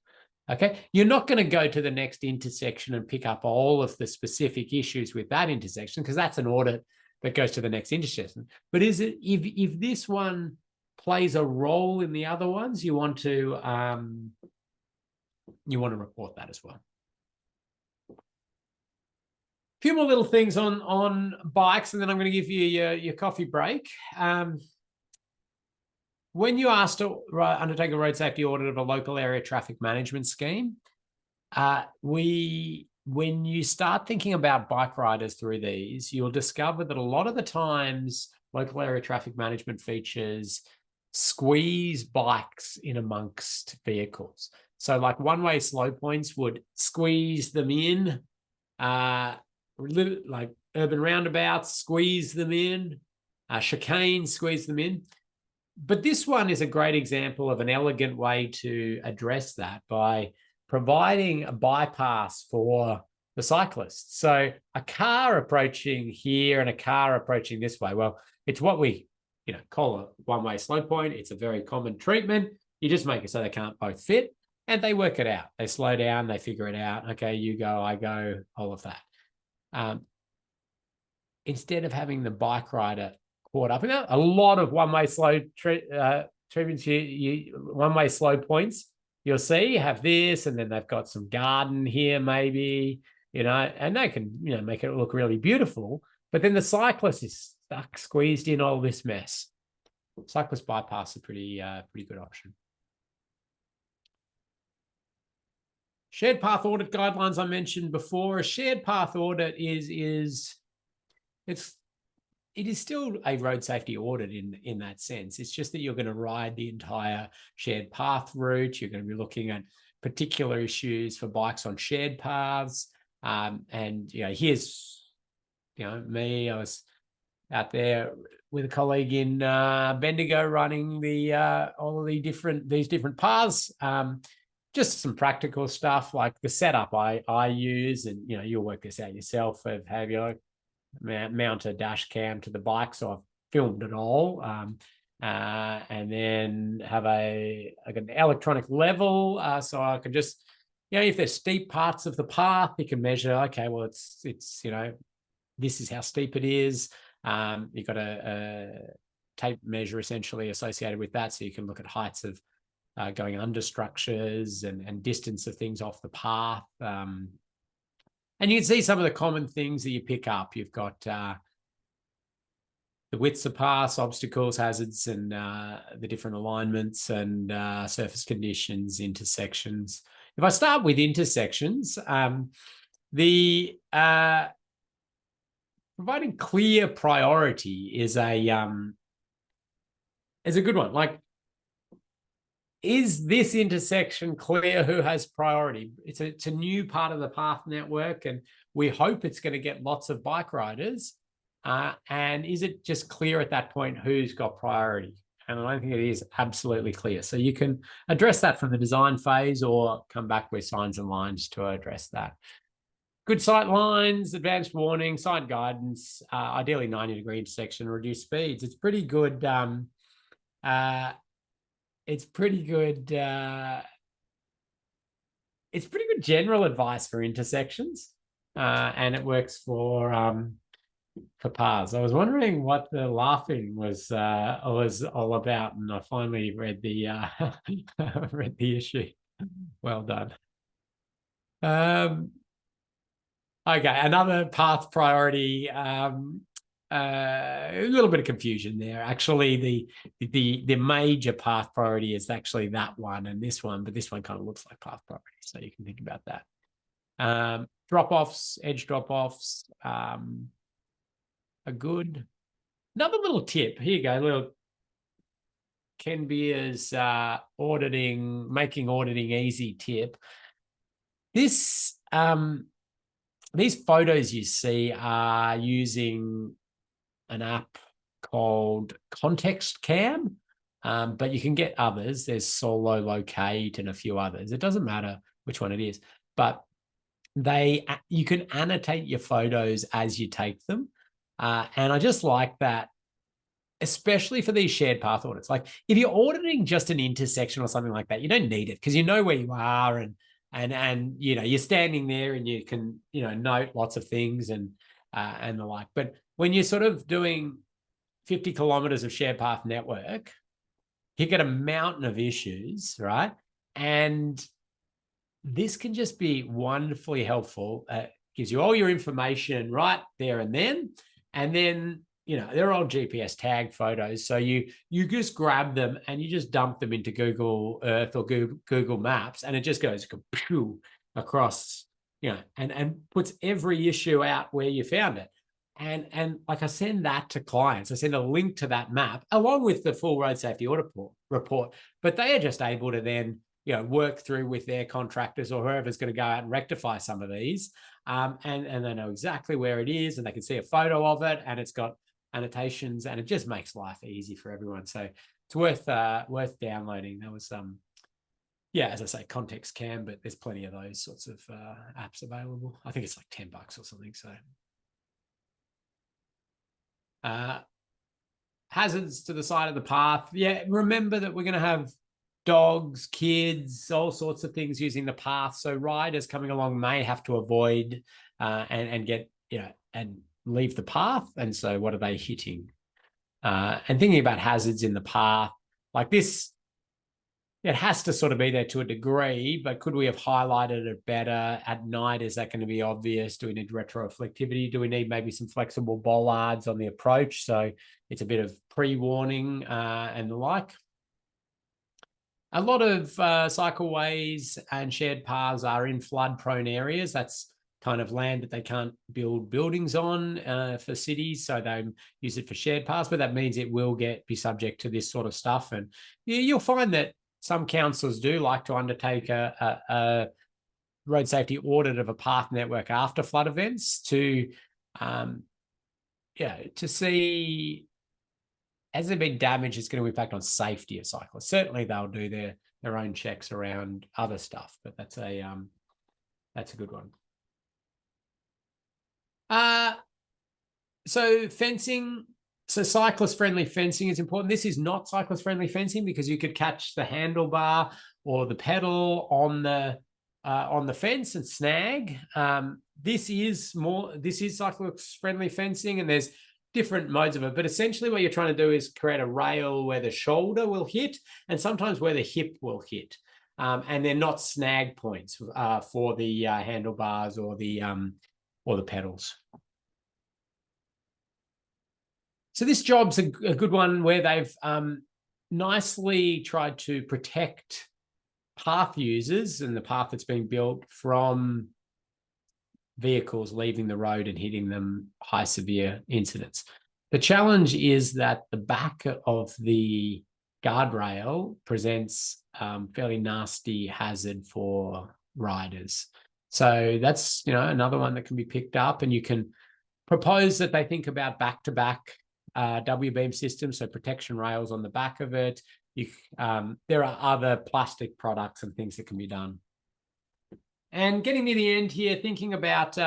Okay, you're not going to go to the next intersection and pick up all of the specific issues with that intersection, because that's an audit that goes to the next intersection. But is it, if this one plays a role in the other ones, you want to report that as well. A few more little things on bikes, and then I'm going to give you your coffee break. When you asked to undertake a road safety audit of a local area traffic management scheme, when you start thinking about bike riders through these, you'll discover that a lot of the times local area traffic management features squeeze bikes in amongst vehicles. So like one-way slow points would squeeze them in, like urban roundabouts, squeeze them in, chicanes, squeeze them in. But this one is a great example of an elegant way to address that by providing a bypass for the cyclists. So a car approaching here and a car approaching this way, well, it's what we call a one-way slow point. It's a very common treatment. You just make it so they can't both fit, and they work it out. They slow down, they figure it out. Okay, you go, I go, all of that. Instead of having the bike rider caught up in it, a lot of one-way slow treatments, one-way slow points, you'll see have this, and then they've got some garden here maybe, and they can, make it look really beautiful. But then the cyclist is stuck, squeezed in all this mess. Cyclist bypass is a pretty good option. Shared path audit guidelines I mentioned before. A shared path audit it is still a road safety audit in that sense. It's just that you're going to ride the entire shared path route. You're going to be looking at particular issues for bikes on shared paths. And here's me. I was out there with a colleague in Bendigo running all of these different paths. Just some practical stuff like the setup I use, and you'll work this out yourself. Of have mount a dash cam to the bike, so I've filmed it all, and then have an electronic level, so I can just if there's steep parts of the path, you can measure. Okay, well it's this is how steep it is. You've got a tape measure essentially associated with that, so you can look at heights of going under structures and distance of things off the path. And you can see some of the common things that you pick up. You've got the widths of paths, obstacles, hazards, and the different alignments and surface conditions, intersections. If I start with intersections, the providing clear priority is a good one. Like, is this intersection clear who has priority? It's a new part of the path network, and we hope it's going to get lots of bike riders. And is it just clear at that point who's got priority? And I don't think it is absolutely clear. So you can address that from the design phase or come back with signs and lines to address that. Good sight lines, advanced warning, sight guidance, ideally 90-degree intersection, reduced speeds. It's pretty good. It's pretty good general advice for intersections, and it works for paths. I was wondering what the laughing was all about, and I finally read the read the issue. Well done. Okay, another path priority. A little bit of confusion there. Actually, the major path priority is actually that one and this one, but this one kind of looks like path priority, so you can think about that. Drop-offs, edge drop-offs, another little tip. Here you go, little Ken Beer's making auditing easy tip. These photos you see are using an app called Context Cam, but you can get others. There's Solo Locate and a few others. It doesn't matter which one it is, but you can annotate your photos as you take them. And I just like that, especially for these shared path audits. Like if you're auditing just an intersection or something like that, you don't need it because you know where you are, and you're standing there and you can note lots of things and the like. But when you're sort of doing 50 kilometers of shared path network, you get a mountain of issues, right? And this can just be wonderfully helpful. Gives you all your information right there and then. And then, they're all GPS tag photos. So you just grab them and you just dump them into Google Earth or Google Maps, and it just goes across, and puts every issue out where you found it. And like I send that to clients. I send a link to that map along with the full road safety audit report. But they are just able to then work through with their contractors or whoever's going to go out and rectify some of these. And they know exactly where it is, and they can see a photo of it, and it's got annotations, and it just makes life easy for everyone. So it's worth downloading. There was as I say, Context Cam, but there's plenty of those sorts of apps available. I think it's like $10 or something. So hazards to the side of the path. Yeah, remember that we're going to have dogs, kids, all sorts of things using the path. So riders coming along may have to avoid and get, and leave the path. And so what are they hitting? And thinking about hazards in the path, like this, it has to sort of be there to a degree, but could we have highlighted it better at night? Is that going to be obvious? Do we need retroreflectivity? Do we need maybe some flexible bollards on the approach? So it's a bit of pre-warning and the like. A lot of cycleways and shared paths are in flood-prone areas. That's kind of land that they can't build buildings on for cities, so they use it for shared paths, but that means it will be subject to this sort of stuff. And you'll find that some councils do like to undertake a road safety audit of a path network after flood events to see, has there been damage that's going to impact on safety of cyclists. Certainly they'll do their own checks around other stuff, but that's a good one. So fencing. So cyclist-friendly fencing is important. This is not cyclist-friendly fencing because you could catch the handlebar or the pedal on the fence and snag. This is cyclist-friendly fencing, and there's different modes of it. But essentially what you're trying to do is create a rail where the shoulder will hit and sometimes where the hip will hit. And they're not snag points for the handlebars or the pedals. So this job's a good one where they've nicely tried to protect path users and the path that's being built from vehicles leaving the road and hitting them, high severe incidents. The challenge is that the back of the guardrail presents fairly nasty hazard for riders. So that's another one that can be picked up, and you can propose that they think about back-to-back W-beam systems, so protection rails on the back of it. There are other plastic products and things that can be done. And getting near the end here, thinking about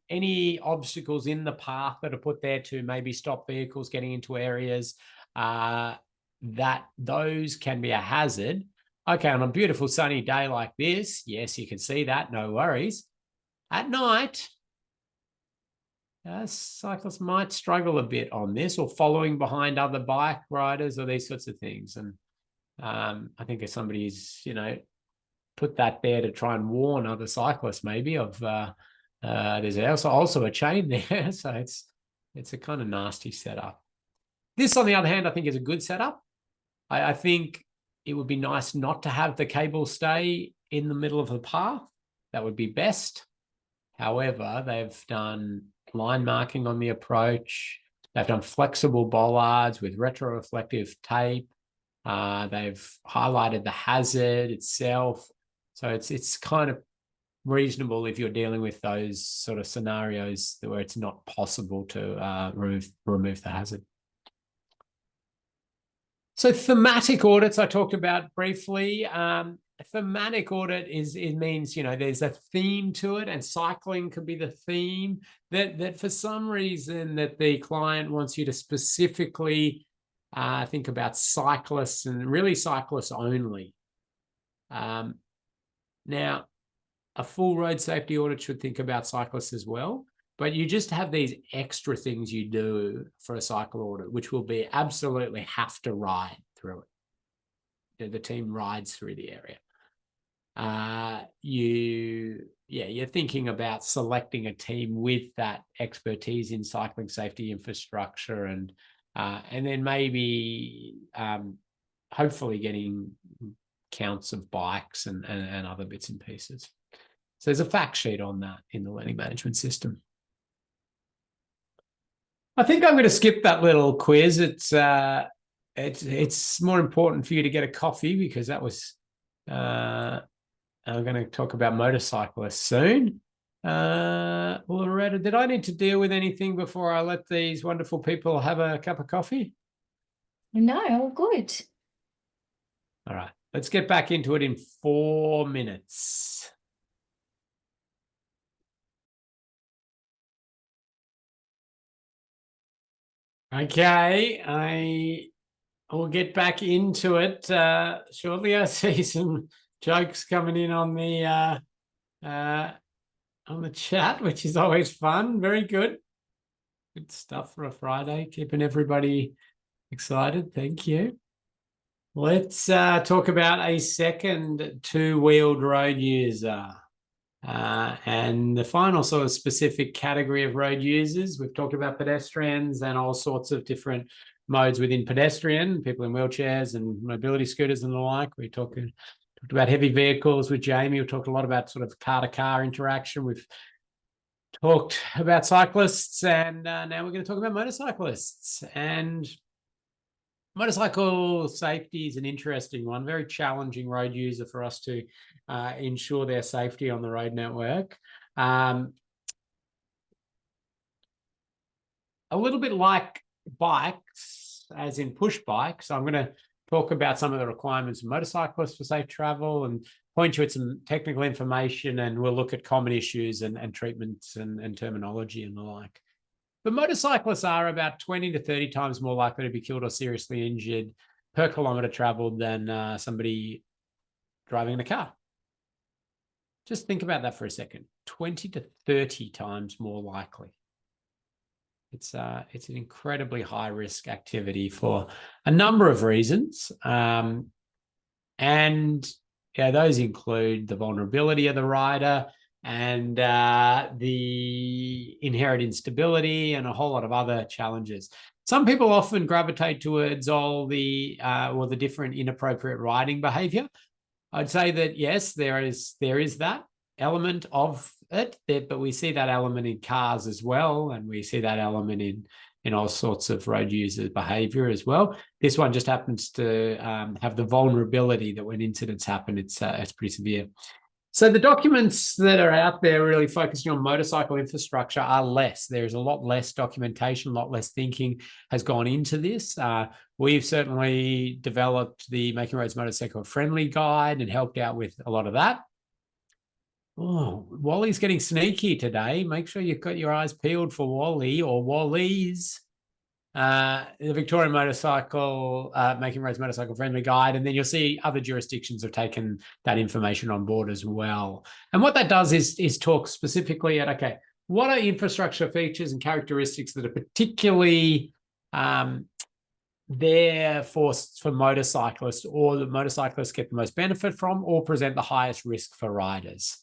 any obstacles in the path that are put there to maybe stop vehicles getting into areas, that those can be a hazard. Okay, on a beautiful sunny day like this, yes, you can see that, no worries. At night, cyclists might struggle a bit on this, or following behind other bike riders or these sorts of things. And I think if somebody's, put that there to try and warn other cyclists maybe of there's also a chain there. So it's a kind of nasty setup. This, on the other hand, I think is a good setup. I think it would be nice not to have the cable stay in the middle of the path. That would be best. However, they've done line marking on the approach. They've done flexible bollards with retroreflective tape. They've highlighted the hazard itself. So it's kind of reasonable if you're dealing with those sort of scenarios where it's not possible to remove the hazard. So thematic audits I talked about briefly. thematic audit it means, there's a theme to it, and cycling could be the theme that for some reason that the client wants you to specifically think about cyclists, and really cyclists only. Now, a full road safety audit should think about cyclists as well, but you just have these extra things you do for a cycle audit, which will be absolutely have to ride through it. The team rides through the area. You're thinking about selecting a team with that expertise in cycling safety infrastructure, and then maybe hopefully getting counts of bikes and other bits and pieces. So there's a fact sheet on that in the learning management system. I think I'm going to skip that little quiz. It's more important for you to get a coffee, because that was I'm going to talk about motorcyclists soon. Loretta, did I need to deal with anything before I let these wonderful people have a cup of coffee? No, all good. All right, let's get back into it in 4 minutes. Okay, I will get back into it shortly. I see some jokes coming in on the chat, which is always fun. Very good. Good stuff for a Friday, keeping everybody excited. Thank you. Let's talk about a second two-wheeled road user. And the final sort of specific category of road users. We've talked about pedestrians and all sorts of different modes within pedestrian, people in wheelchairs and mobility scooters and the like. We talked about heavy vehicles with Jamie. We talked a lot about sort of car-to-car interaction. We've talked about cyclists, and now we're going to talk about motorcyclists. And motorcycle safety is an interesting one, very challenging road user for us to ensure their safety on the road network. A little bit like bikes, as in push bikes, I'm going to talk about some of the requirements of motorcyclists for safe travel and point you at some technical information, and we'll look at common issues and treatments and terminology and the like. But motorcyclists are about 20 to 30 times more likely to be killed or seriously injured per kilometre travelled than somebody driving in a car. Just think about that for a second. 20 to 30 times more likely. It's an incredibly high-risk activity for a number of reasons. And those include the vulnerability of the rider, and the inherent instability, and a whole lot of other challenges. Some people often gravitate towards all the different inappropriate riding behavior. I'd say that yes, there is that element of it, but we see that element in cars as well, and we see that element in all sorts of road user behavior as well. This one just happens to have the vulnerability that when incidents happen, it's pretty severe. So the documents that are out there really focusing on motorcycle infrastructure are less. There's a lot less documentation, a lot less thinking has gone into this. We've certainly developed the Making Roads Motorcycle Friendly Guide and helped out with a lot of that. Oh, Wally's getting sneaky today. Make sure you've got your eyes peeled for Wally or Wally's. The Victorian Motorcycle, Making Roads Motorcycle Friendly Guide, and then you'll see other jurisdictions have taken that information on board as well. And what that does is talk specifically at, okay, what are infrastructure features and characteristics that are particularly there for motorcyclists, or the motorcyclists get the most benefit from, or present the highest risk for riders.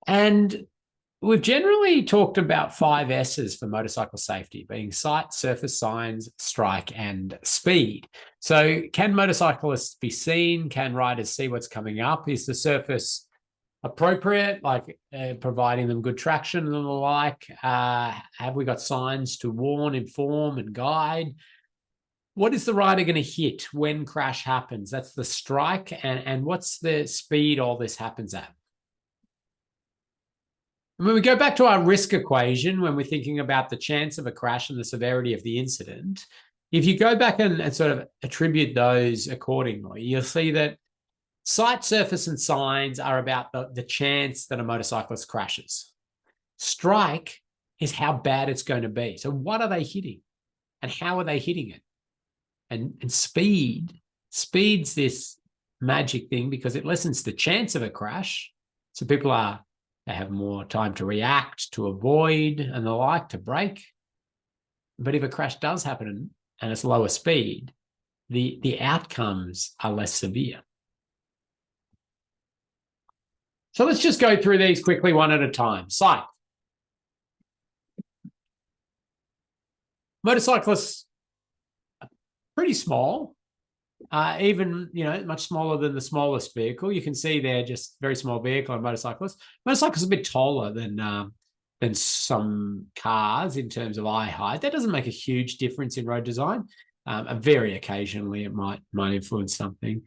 And we've generally talked about 5 S's for motorcycle safety, being sight, surface, signs, strike, and speed. So can motorcyclists be seen? Can riders see what's coming up? Is the surface appropriate, like providing them good traction and the like? Have we got signs to warn, inform, and guide? What is the rider going to hit when crash happens? That's the strike. And what's the speed all this happens at? When we go back to our risk equation, when we're thinking about the chance of a crash and the severity of the incident, if you go back and sort of attribute those accordingly, you'll see that Sight, surface, and signs are about the chance that a motorcyclist crashes. Strike is how bad it's going to be. So what are they hitting? And how are they hitting it? And speed's this magic thing because it lessens the chance of a crash. So people they have more time to react, to avoid, and the like, to brake. But if a crash does happen and it's lower speed, the outcomes are less severe. So let's just go through these quickly one at a time. Sight. Motorcyclists are pretty small, even, much smaller than the smallest vehicle. You can see they're just very small vehicle and motorcyclists. Motorcyclists are a bit taller than some cars in terms of eye height. That doesn't make a huge difference in road design. Very occasionally it might influence something.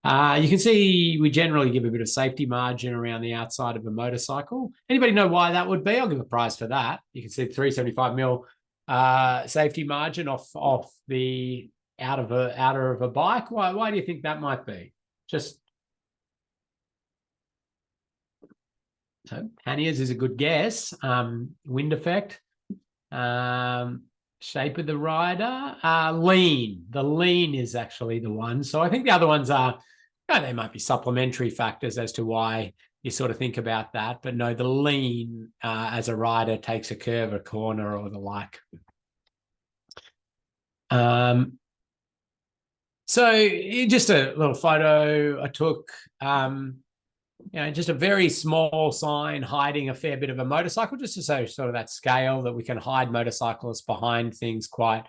You can see we generally give a bit of safety margin around the outside of a motorcycle. Anybody know why that would be? I'll give a prize for that. You can see 375 mil safety margin off the outer of a bike. Why do you think that might be? Just so panniers is a good guess. Wind effect. Shape of the rider. Lean. The lean is actually the one. So I think the other ones are, they might be supplementary factors as to why you sort of think about that. But no, the lean as a rider takes a curve, a corner, or the like. So just a little photo I took, just a very small sign hiding a fair bit of a motorcycle, just to show sort of that scale that we can hide motorcyclists behind things quite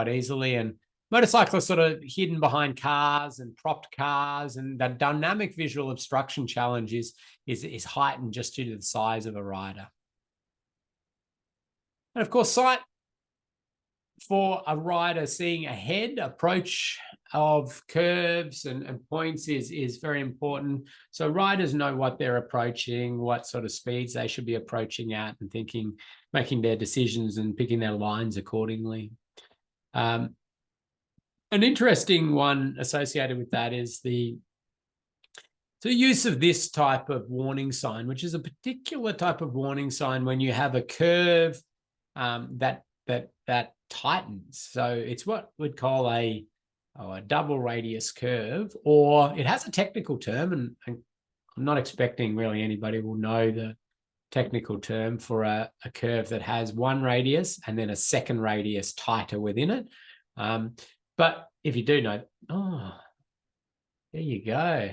easily. And motorcyclists sort of hidden behind cars and propped cars, and that dynamic visual obstruction challenge is heightened just due to the size of a rider. And of course, sight for a rider seeing ahead, approach of curves and points is very important. So riders know what they're approaching, what sort of speeds they should be approaching at, and making their decisions and picking their lines accordingly. An interesting one associated with that is the use of this type of warning sign, which is a particular type of warning sign when you have a curve that tightens. So it's what we'd call a double radius curve, or it has a technical term, and I'm not expecting really anybody will know the technical term for a curve that has one radius and then a second radius tighter within it. But if you do know, there you go.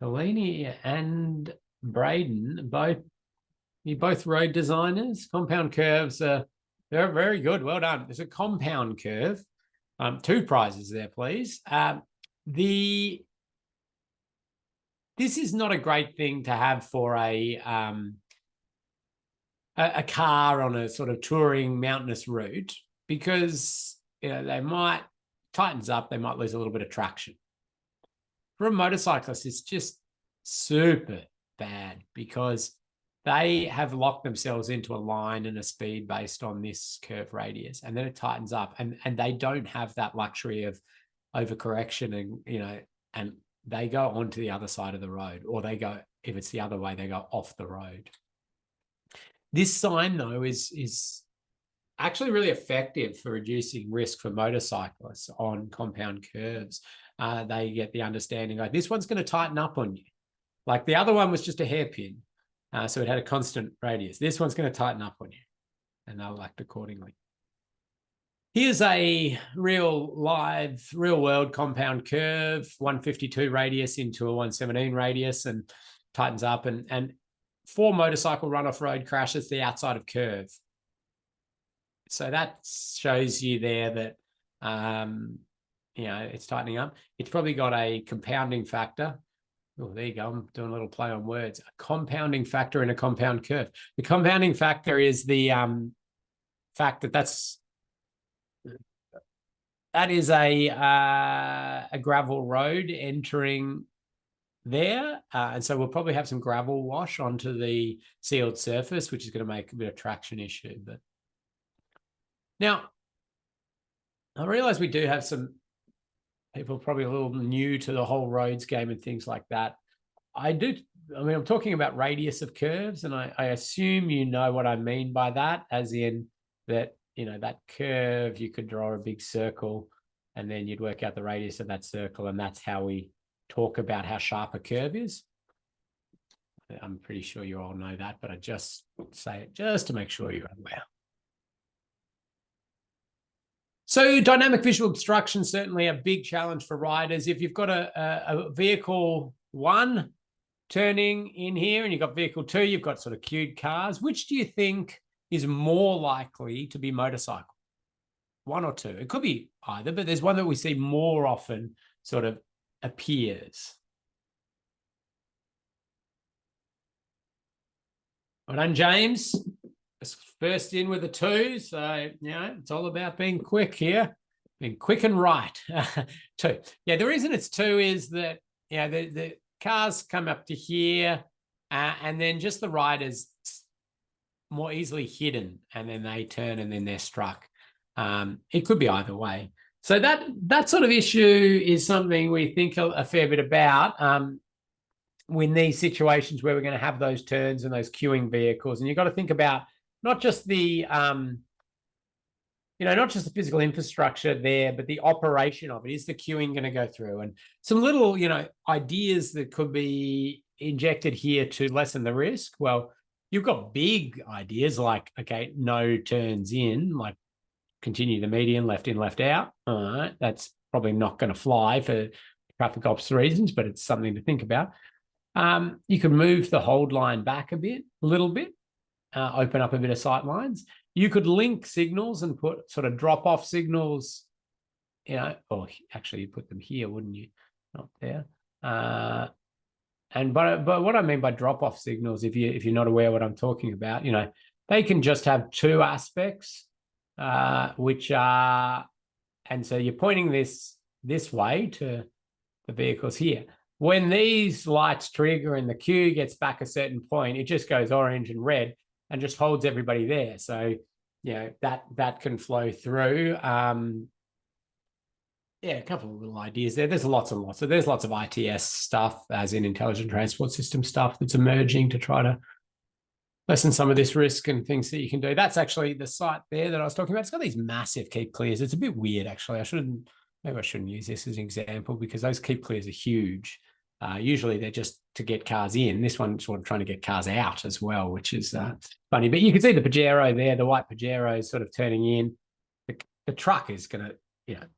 Delaney and Braden, both road designers. Compound curves they're very good. Well done. It's a compound curve. 2 prizes there, please. This is not a great thing to have for a car on a sort of touring mountainous route, because they might tightens up, they might lose a little bit of traction. For a motorcyclist, it's just super bad because they have locked themselves into a line and a speed based on this curve radius, and then it tightens up, and they don't have that luxury of overcorrection, and they go onto the other side of the road, or they go, if it's the other way, they go off the road. This sign, though, is actually really effective for reducing risk for motorcyclists on compound curves. They get the understanding, like, this one's going to tighten up on you. Like the other one was just a hairpin. So it had a constant radius. This one's going to tighten up on you, and they'll act accordingly. Here's a real world compound curve, 152 radius into a 117 radius, and tightens up. And for motorcycle runoff road crashes, the outside of curve. So that shows you there that, it's tightening up. It's probably got a compounding factor. Oh, there you go. I'm doing a little play on words. A compounding factor in a compound curve. The compounding factor is the fact that is a gravel road entering there. And so we'll probably have some gravel wash onto the sealed surface, which is going to make a bit of traction issue. But now, I realize we do have some people are probably a little new to the whole roads game and things like that. I'm talking about radius of curves, and I assume you know what I mean by that, as in that, that curve, you could draw a big circle and then you'd work out the radius of that circle, and that's how we talk about how sharp a curve is. I'm pretty sure you all know that, but I just say it just to make sure you're aware. So dynamic visual obstruction, certainly a big challenge for riders. If you've got a vehicle 1 turning in here and you've got vehicle 2, you've got sort of queued cars, which do you think is more likely to be motorcycle? 1 or 2? It could be either, but there's one that we see more often sort of appears. Well done, James. First in with a 2, so it's all about being quick here, being quick and right. 2. Yeah, the reason it's 2 is that the cars come up to here, and then just the rider's more easily hidden, and then they turn and then they're struck. It could be either way. So that sort of issue is something we think a fair bit about. In these situations where we're going to have those turns and those queuing vehicles, and you've got to think about not just the not just the physical infrastructure there, but the operation of it. Is the queuing going to go through? And some little ideas that could be injected here to lessen the risk. Well, you've got big ideas like, okay, no turns in, like continue the median, left in, left out. All right, that's probably not going to fly for traffic ops reasons, but it's something to think about. You could move the hold line back a little bit, open up a bit of sight lines. You could link signals and put sort of drop-off signals, or actually you put them here, wouldn't you? Not there. But what I mean by drop-off signals, if you're not aware what I'm talking about, they can just have 2 aspects, which are, and so you're pointing this way to the vehicles here. When these lights trigger and the queue gets back a certain point, it just goes orange and red and just holds everybody there. So, that can flow through. A couple of little ideas there. There's lots and lots. So there's lots of ITS stuff, as in intelligent transport system stuff, that's emerging to try to lessen some of this risk and things that you can do. That's actually the site there that I was talking about. It's got these massive keep clears. It's a bit weird, actually. Maybe I shouldn't use this as an example, because those keep clears are huge. Usually they're just to get cars in. This one's sort of trying to get cars out as well, which is funny. But you can see the Pajero there, the white Pajero is sort of turning in. The truck is going to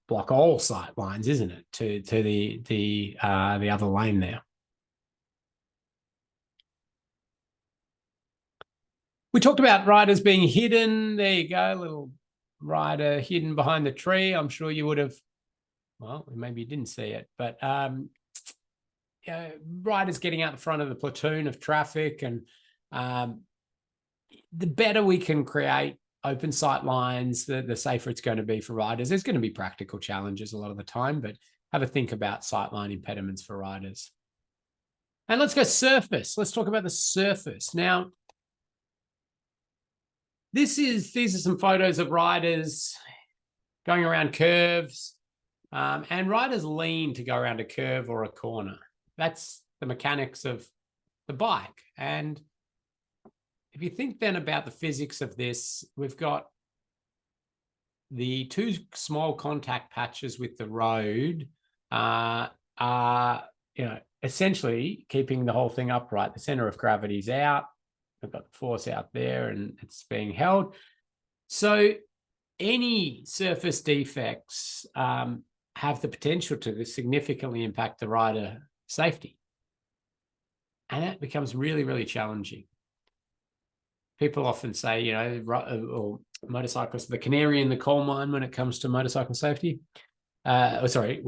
block all sight lines, isn't it, to the other lane there. We talked about riders being hidden. There you go, little rider hidden behind the tree. I'm sure you would have, well, maybe you didn't see it, but riders getting out in front of the platoon of traffic, and the better we can create open sight lines, the safer it's going to be for riders. There's going to be practical challenges a lot of the time, but have a think about sightline impediments for riders. And let's go surface. Let's talk about the surface. Now, these are some photos of riders going around curves, and riders lean to go around a curve or a corner. That's the mechanics of the bike. And if you think then about the physics of this, we've got the 2 small contact patches with the road are essentially keeping the whole thing upright. The center of gravity is out. We've got the force out there and it's being held. So any surface defects have the potential to significantly impact the rider safety. And that becomes really, really challenging. People often say, or motorcyclists are the canary in the coal mine when it comes to motorcycle safety. Motorcycles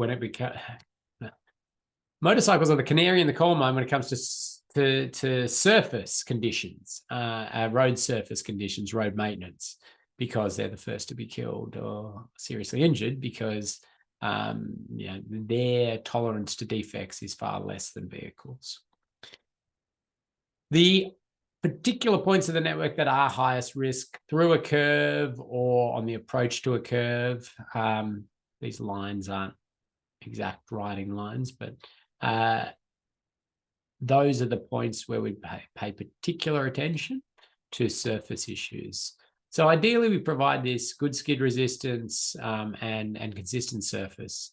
are the canary in the coal mine when it comes to surface conditions, road surface conditions, road maintenance, because they're the first to be killed or seriously injured, because their tolerance to defects is far less than vehicles. The particular points of the network that are highest risk through a curve or on the approach to a curve, these lines aren't exact riding lines, but those are the points where we pay particular attention to surface issues. So ideally, we provide this good skid resistance and consistent surface.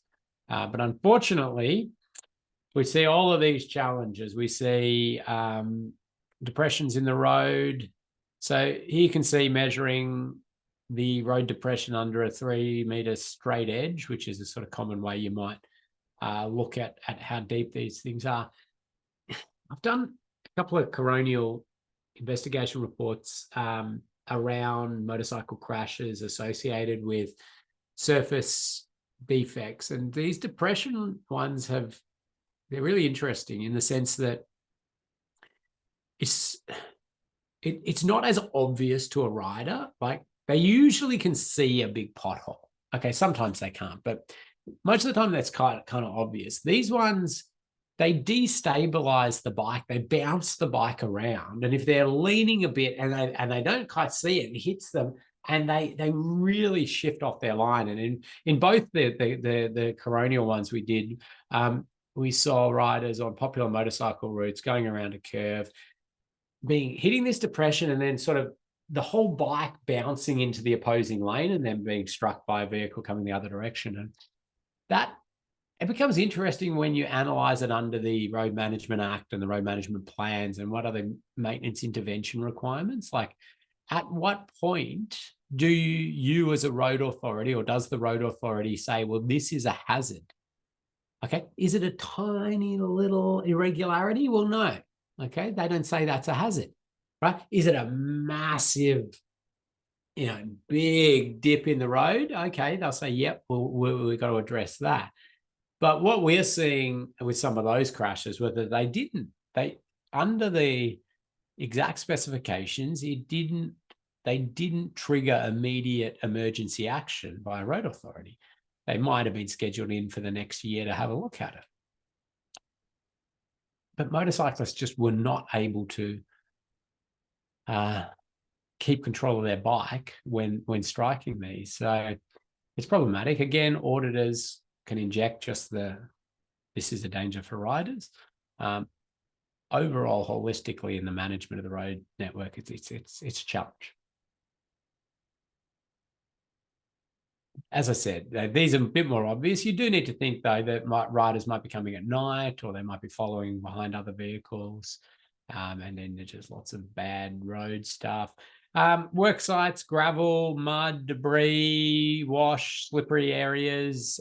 But unfortunately, we see all of these challenges. We see depressions in the road. So here you can see measuring the road depression under a 3 meter straight edge, which is a sort of common way you might look at how deep these things are. I've done a couple of coronial investigation reports around motorcycle crashes associated with surface defects. And these depression ones they're really interesting in the sense that it's not as obvious to a rider. Like, they usually can see a big pothole. Okay, sometimes they can't, but most of the time that's kind of obvious. These ones, they destabilize the bike. They bounce the bike around, and if they're leaning a bit and they don't quite see it, it hits them, and they really shift off their line. And in both the coronial ones we did, we saw riders on popular motorcycle routes going around a curve, hitting this depression, and then sort of the whole bike bouncing into the opposing lane, and then being struck by a vehicle coming the other direction. And that, it becomes interesting when you analyze it under the Road Management Act and the road management plans, and what are the maintenance intervention requirements. Like, at what point do you as a road authority, or does the road authority say, well, this is a hazard? Okay, is it a tiny little irregularity? Well, no. Okay, they don't say that's a hazard, right? Is it a massive, big dip in the road? Okay, they'll say, yep, we've got to address that. But what we're seeing with some of those crashes was that they under the exact specifications, they didn't trigger immediate emergency action by a road authority. They might have been scheduled in for the next year to have a look at it. But motorcyclists just were not able to keep control of their bike when striking these. So it's problematic. Again, auditors can inject just this is a danger for riders. Overall, holistically, in the management of the road network, it's a challenge. As I said, these are a bit more obvious. You do need to think, though, that riders might be coming at night, or they might be following behind other vehicles. And then there's just lots of bad road stuff. Work sites, gravel, mud, debris, wash, slippery areas.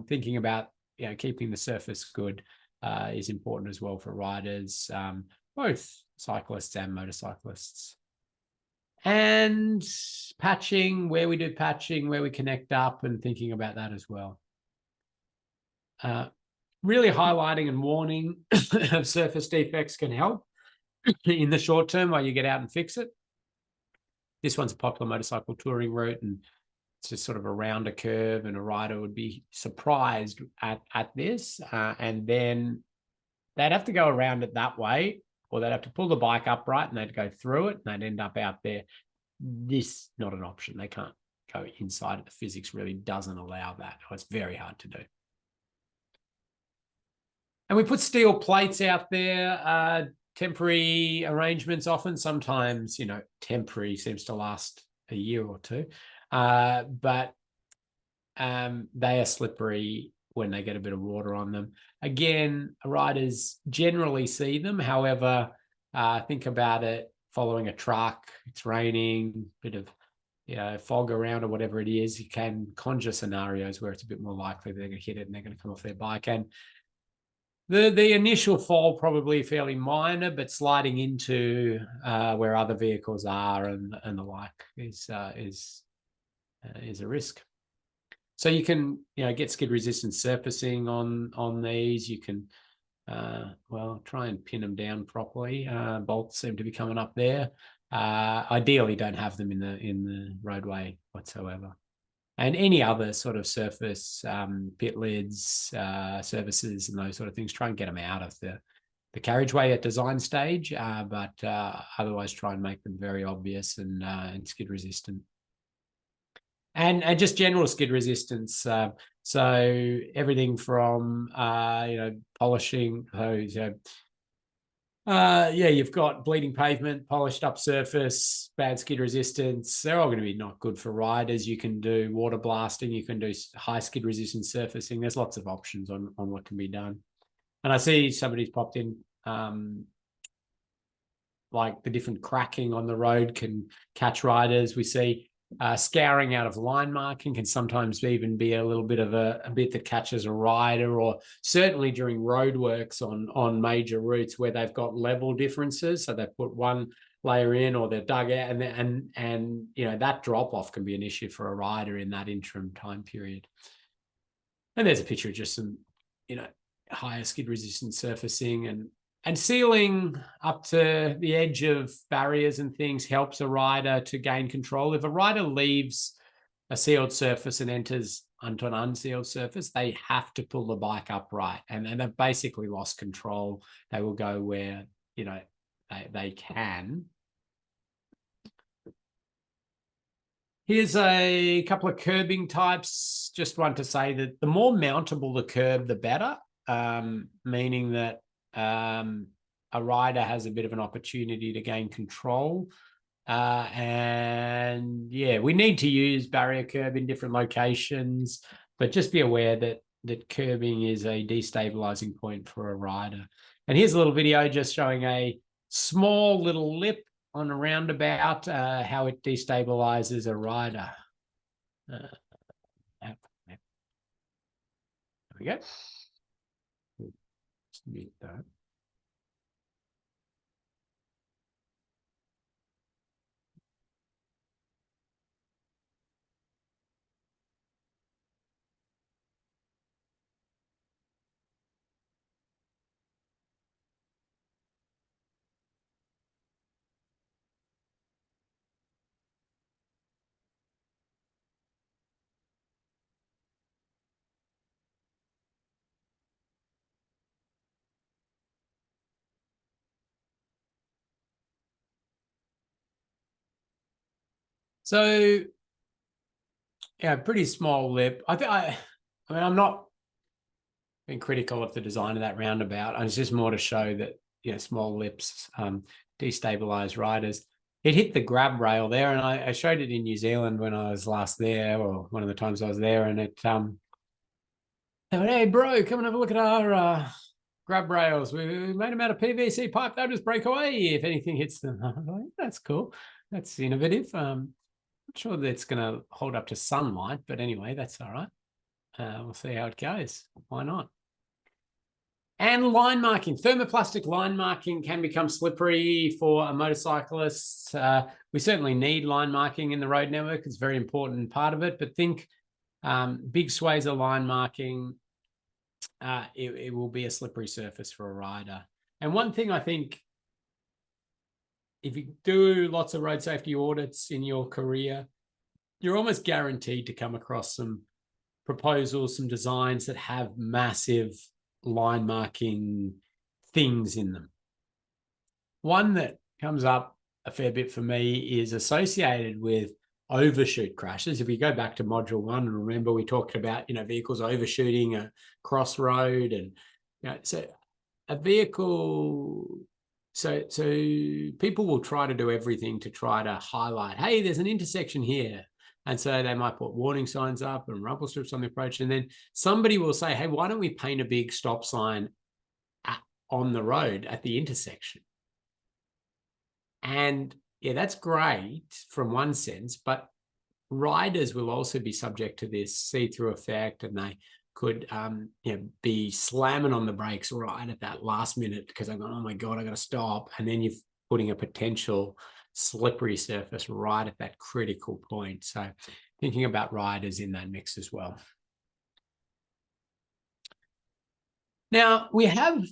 Thinking about keeping the surface good is important as well for riders, both cyclists and motorcyclists. And patching, where we do patching, where we connect up, and thinking about that as well. Really highlighting and warning of surface defects can help in the short term while you get out and fix it. This one's a popular motorcycle touring route, and it's just sort of around a curve, and a rider would be surprised at this. And then they'd have to go around it that way, or they'd have to pull the bike upright and they'd go through it, and they'd end up out there. This not an option. They can't go inside it. The physics really doesn't allow that. It's very hard to do. And we put steel plates out there, temporary arrangements often. Sometimes, temporary seems to last a year or two. But they are slippery when they get a bit of water on them. Again, riders generally see them. However, think about it following a truck, it's raining, bit of fog around or whatever it is. You can conjure scenarios where it's a bit more likely they're going to hit it and they're going to come off their bike. And the initial fall probably fairly minor, but sliding into where other vehicles are and the like is a risk. So you can get skid resistant surfacing on these. You can try and pin them down properly. Bolts seem to be coming up there. Ideally, don't have them in the roadway whatsoever. And any other sort of surface, pit lids, services, and those sort of things, try and get them out of the carriageway at design stage, but otherwise try and make them very obvious and skid resistant. and just general skid resistance. So everything from polishing. You've got bleeding pavement, polished up surface, bad skid resistance. They're all going to be not good for riders. You can do water blasting. You can do high skid resistance surfacing. There's lots of options on what can be done. And I see somebody's popped in, like the different cracking on the road can catch riders. We see scouring out of line marking can sometimes even be a little bit of a bit that catches a rider, or certainly during roadworks on major routes where they've got level differences. So they've put one layer in, or they've dug out, and that drop off can be an issue for a rider in that interim time period. And there's a picture of just some, higher skid resistant surfacing and sealing up to the edge of barriers and things helps a rider to gain control. If a rider leaves a sealed surface and enters onto an unsealed surface, they have to pull the bike upright, and they've basically lost control. They will go where they can. Here's a couple of curbing types. Just want to say that the more mountable the curb, the better, meaning that a rider has a bit of an opportunity to gain control. And we need to use barrier curb in different locations, but just be aware that curbing is a destabilizing point for a rider. And here's a little video just showing a small little lip on a roundabout, how it destabilizes a rider. There we go. Just mute that. So, pretty small lip. I mean, I'm not being critical of the design of that roundabout. It's just more to show that, small lips destabilize riders. It hit the grab rail there, and I showed it in New Zealand when I was last there, or one of the times I was there, and it they went, "Hey, bro, come and have a look at our grab rails. We made them out of PVC pipe. They'll just break away if anything hits them." Like, that's cool. That's innovative. Not sure that it's going to hold up to sunlight, but anyway, that's all right. We'll see how it goes. Why not? And line marking. Thermoplastic line marking can become slippery for a motorcyclist. We certainly need line marking in the road network. It's a very important part of it. But think big sways of line marking, it will be a slippery surface for a rider. And one thing I think, if you do lots of road safety audits in your career, you're almost guaranteed to come across some proposals, some designs that have massive line marking things in them. One that comes up a fair bit for me is associated with overshoot crashes. If we go back to module 1 and remember, we talked about vehicles overshooting a crossroad, and so a vehicle. So people will try to do everything to try to highlight, hey, there's an intersection here. And so they might put warning signs up and rumble strips on the approach. And then somebody will say, hey, why don't we paint a big stop sign on the road at the intersection? And that's great from one sense, but riders will also be subject to this see-through effect, and they could be slamming on the brakes right at that last minute because they're going, oh my God, I got to stop. And then you're putting a potential slippery surface right at that critical point. So thinking about riders in that mix as well. Now we have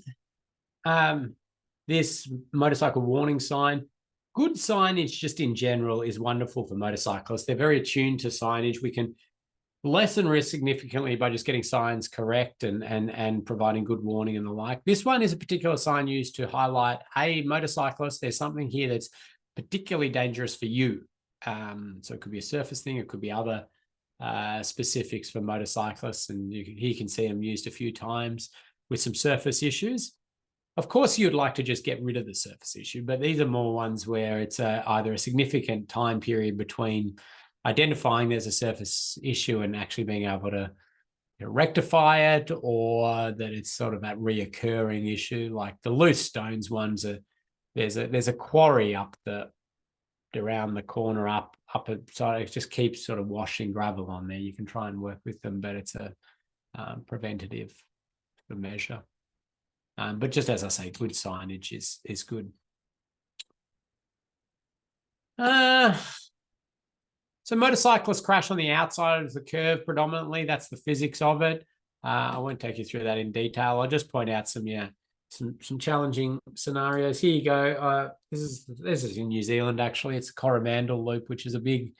this motorcycle warning sign. Good signage just in general is wonderful for motorcyclists. They're very attuned to signage. We can lessen risk significantly by just getting signs correct and providing good warning and the like. This one is a particular sign used to highlight, hey, motorcyclist, there's something here that's particularly dangerous for you. So it could be a surface thing, it could be other specifics for motorcyclists, and you can see them used a few times with some surface issues. Of course, you'd like to just get rid of the surface issue, but these are more ones where it's either a significant time period between identifying there's a surface issue and actually being able to rectify it, or that it's sort of that reoccurring issue. Like the loose stones ones there's a quarry up around the corner up so it just keeps sort of washing gravel on there. You can try and work with them, but it's a preventative measure. But just as I say, good signage is good. So motorcyclists crash on the outside of the curve predominantly. That's the physics of it. I won't take you through that in detail. I'll just point out some challenging scenarios. Here you go. This is in New Zealand, actually. It's the Coromandel Loop, which is a big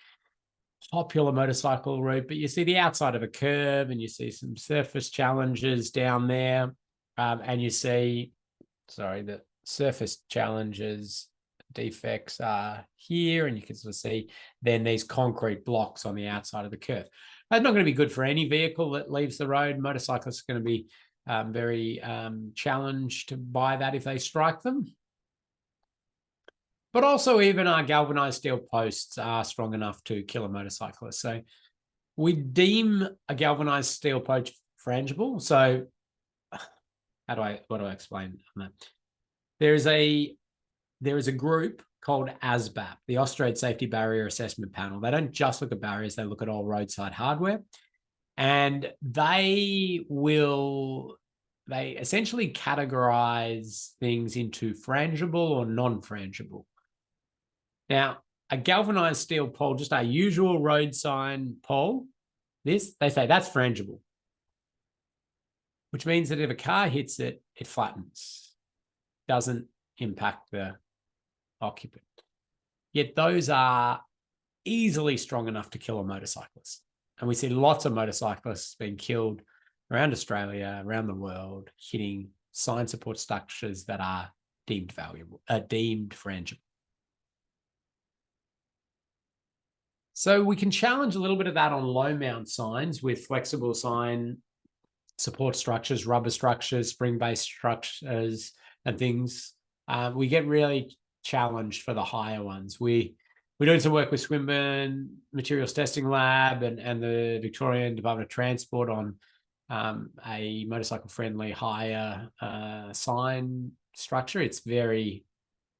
popular motorcycle route. But you see the outside of a curve, and you see some surface challenges down there. And you see, the surface challenges, defects are here, and you can sort of see then these concrete blocks on the outside of the curve. That's not going to be good for any vehicle that leaves the road. Motorcyclists are going to be very challenged by that if they strike them. But also even our galvanized steel posts are strong enough to kill a motorcyclist. So we deem a galvanized steel post frangible. So what do I explain on that? There is a group called ASBAP, the Austrade Safety Barrier Assessment Panel. They don't just look at barriers, they look at all roadside hardware. And they essentially categorize things into frangible or non-frangible. Now, a galvanized steel pole, just our usual road sign pole, they say that's frangible, which means that if a car hits it, it flattens, doesn't impact the occupant. Yet those are easily strong enough to kill a motorcyclist. And we see lots of motorcyclists being killed around Australia, around the world, hitting sign support structures that are deemed frangible. So we can challenge a little bit of that on low mount signs with flexible sign support structures, rubber structures, spring-based structures, and things. We get really challenged for the higher ones. We're doing some work with Swinburne Materials Testing Lab and the Victorian Department of Transport on a motorcycle-friendly higher sign structure. It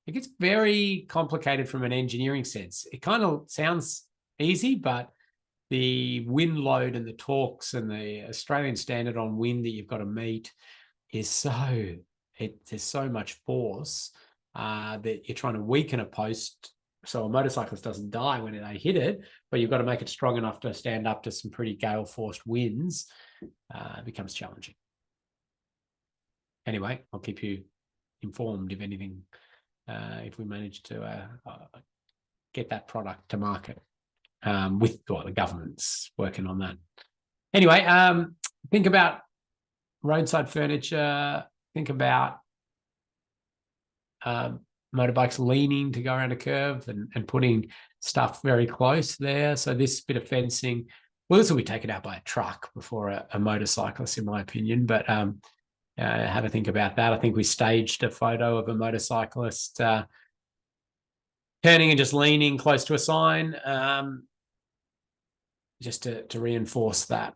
gets very complicated from an engineering sense. It kind of sounds easy, but the wind load and the torques and the Australian standard on wind that you've got to meet is there's so much force that you're trying to weaken a post so a motorcyclist doesn't die when they hit it, but you've got to make it strong enough to stand up to some pretty gale-forced winds. It becomes challenging. Anyway, I'll keep you informed if anything, if we manage to get that product to market. The government's working on that. Anyway, think about roadside furniture. Think about motorbikes leaning to go around a curve and putting stuff very close there. So this bit of fencing, this will be taken out by a truck before a motorcyclist, in my opinion. But have a think about that. I think we staged a photo of a motorcyclist turning and just leaning close to a sign, just to reinforce that.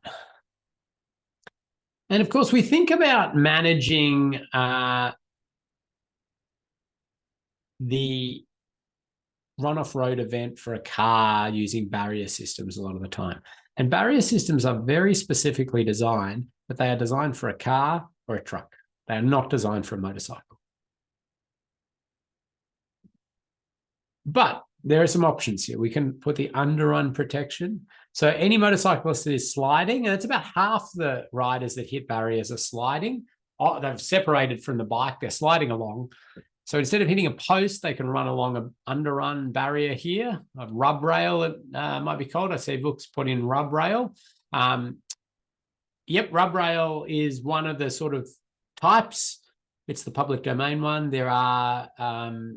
And of course, we think about managing the run-off road event for a car using barrier systems a lot of the time. And barrier systems are very specifically designed, but they are designed for a car or a truck. They are not designed for a motorcycle. But there are some options here. We can put the underrun protection. So any motorcyclist that is sliding, and it's about half the riders that hit barriers are sliding. They've separated from the bike. They're sliding along. So instead of hitting a post, they can run along an underrun barrier here, a rub rail, it might be called. I see books put in rub rail. Yep, rub rail is one of the sort of types. It's the public domain one. There are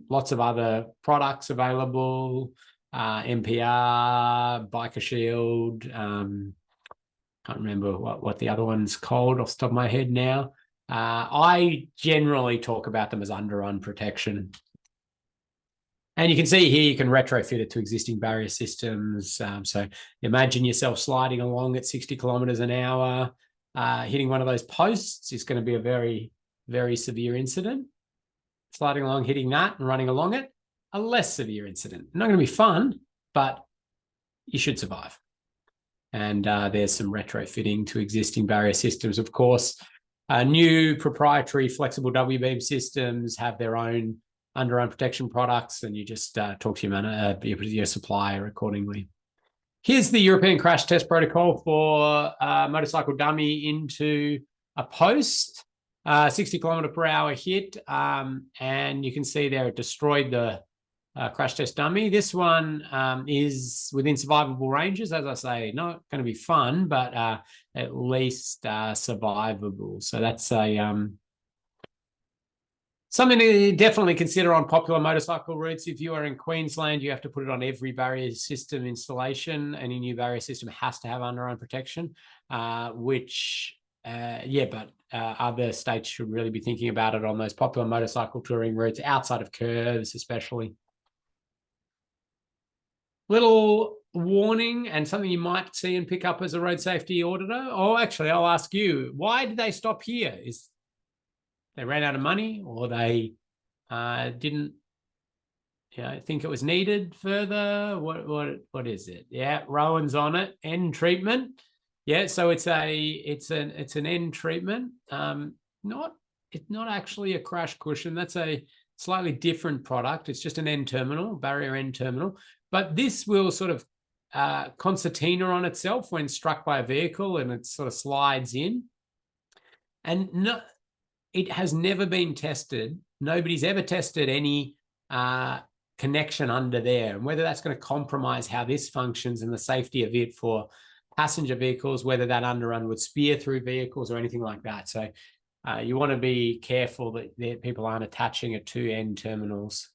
lots of other products available. MPR, Biker Shield. Can't remember what the other one's called off the top of my head now. I generally talk about them as underrun protection. And you can see here, you can retrofit it to existing barrier systems. So imagine yourself sliding along at 60 kilometers an hour, hitting one of those posts. It's going to be a very, very severe incident. Sliding along, hitting that and running along it, a less severe incident. Not going to be fun, but you should survive. And there's some retrofitting to existing barrier systems. Of course, new proprietary flexible W-beam systems have their own underrun protection products, and you just talk to your supplier accordingly. Here's the European crash test protocol for motorcycle dummy into a post, 60 kilometer per hour hit. And you can see there it destroyed the crash test dummy. This one is within survivable ranges. As I say, not going to be fun, but at least survivable. So that's a something to definitely consider on popular motorcycle routes. If you are in Queensland, you have to put it on every barrier system installation. Any new barrier system has to have underrun protection, but other states should really be thinking about it on those popular motorcycle touring routes outside of curves, especially. Little warning and something you might see and pick up as a road safety auditor. Oh, actually, I'll ask you, why did they stop here? Is they ran out of money, or they didn't think it was needed further? What is it? Yeah, Rowan's on it. End treatment. Yeah, so it's an end treatment. It's not actually a crash cushion. That's a slightly different product. It's just an end terminal, barrier end terminal. But this will sort of concertina on itself when struck by a vehicle, and it sort of slides in. And no, it has never been tested. Nobody's ever tested any connection under there, and whether that's going to compromise how this functions and the safety of it for passenger vehicles, whether that underrun would spear through vehicles or anything like that. So you want to be careful that people aren't attaching it to end terminals.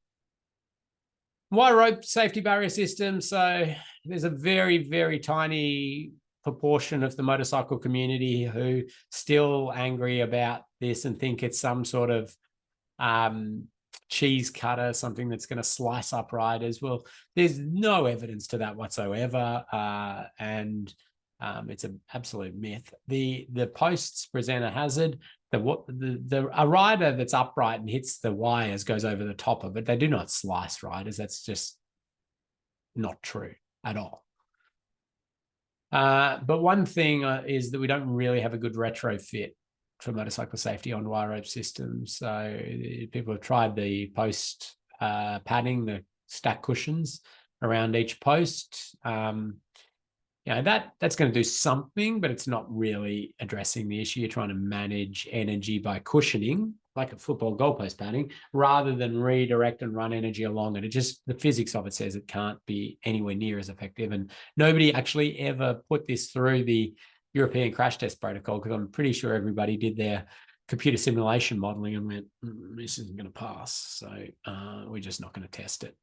Wire rope safety barrier system. So there's a very, very tiny proportion of the motorcycle community who still angry about this and think it's some sort of cheese cutter, something that's going to slice up riders. Well, there's no evidence to that whatsoever, and it's an absolute myth. The posts present a hazard. A rider that's upright and hits the wires goes over the top of it. They do not slice riders. That's just not true at all. But one thing is that we don't really have a good retrofit for motorcycle safety on wire rope systems. So people have tried the post padding, the stack cushions around each post. That's going to do something, but it's not really addressing the issue. You're trying to manage energy by cushioning, like a football goalpost padding, rather than redirect and run energy along it. The physics of it says it can't be anywhere near as effective. And nobody actually ever put this through the European crash test protocol, because I'm pretty sure everybody did their computer simulation modeling and went, this isn't going to pass. So we're just not going to test it.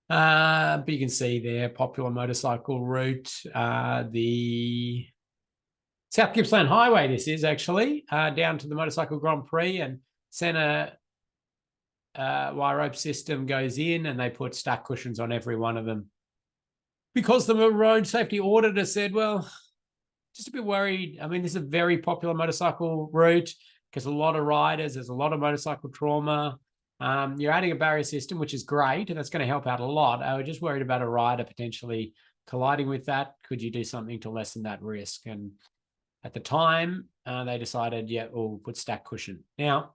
But you can see there, popular motorcycle route, the South Gippsland Highway, this is actually, down to the Motorcycle Grand Prix, and center wire rope system goes in, and they put stack cushions on every one of them. Because the road safety auditor said, well, just a bit worried. I mean, this is a very popular motorcycle route because a lot of riders, there's a lot of motorcycle trauma. You're adding a barrier system, which is great, and that's going to help out a lot. I was just worried about a rider potentially colliding with that. Could you do something to lessen that risk? And at the time, they decided, we'll put stack cushion. Now,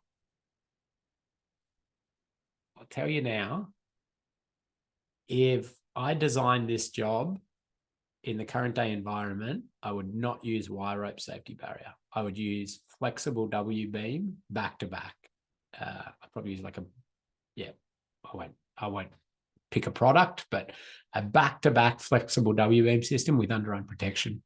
I'll tell you now, if I designed this job in the current day environment, I would not use wire rope safety barrier. I would use flexible W-beam back to back. I'd probably use I won't pick a product, but a back-to-back flexible W-beam system with underrun protection.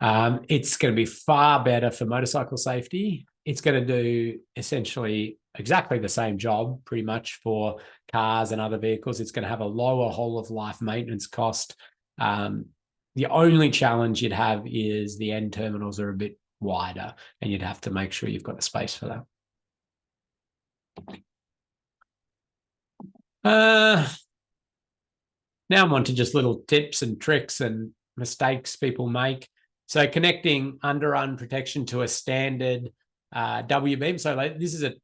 It's going to be far better for motorcycle safety. It's going to do essentially exactly the same job pretty much for cars and other vehicles. It's going to have a lower whole of life maintenance cost. The only challenge you'd have is the end terminals are a bit wider, and you'd have to make sure you've got the space for that. Now I'm on to just little tips and tricks and mistakes people make. So connecting underrun protection to a standard W-beam. So like, this is if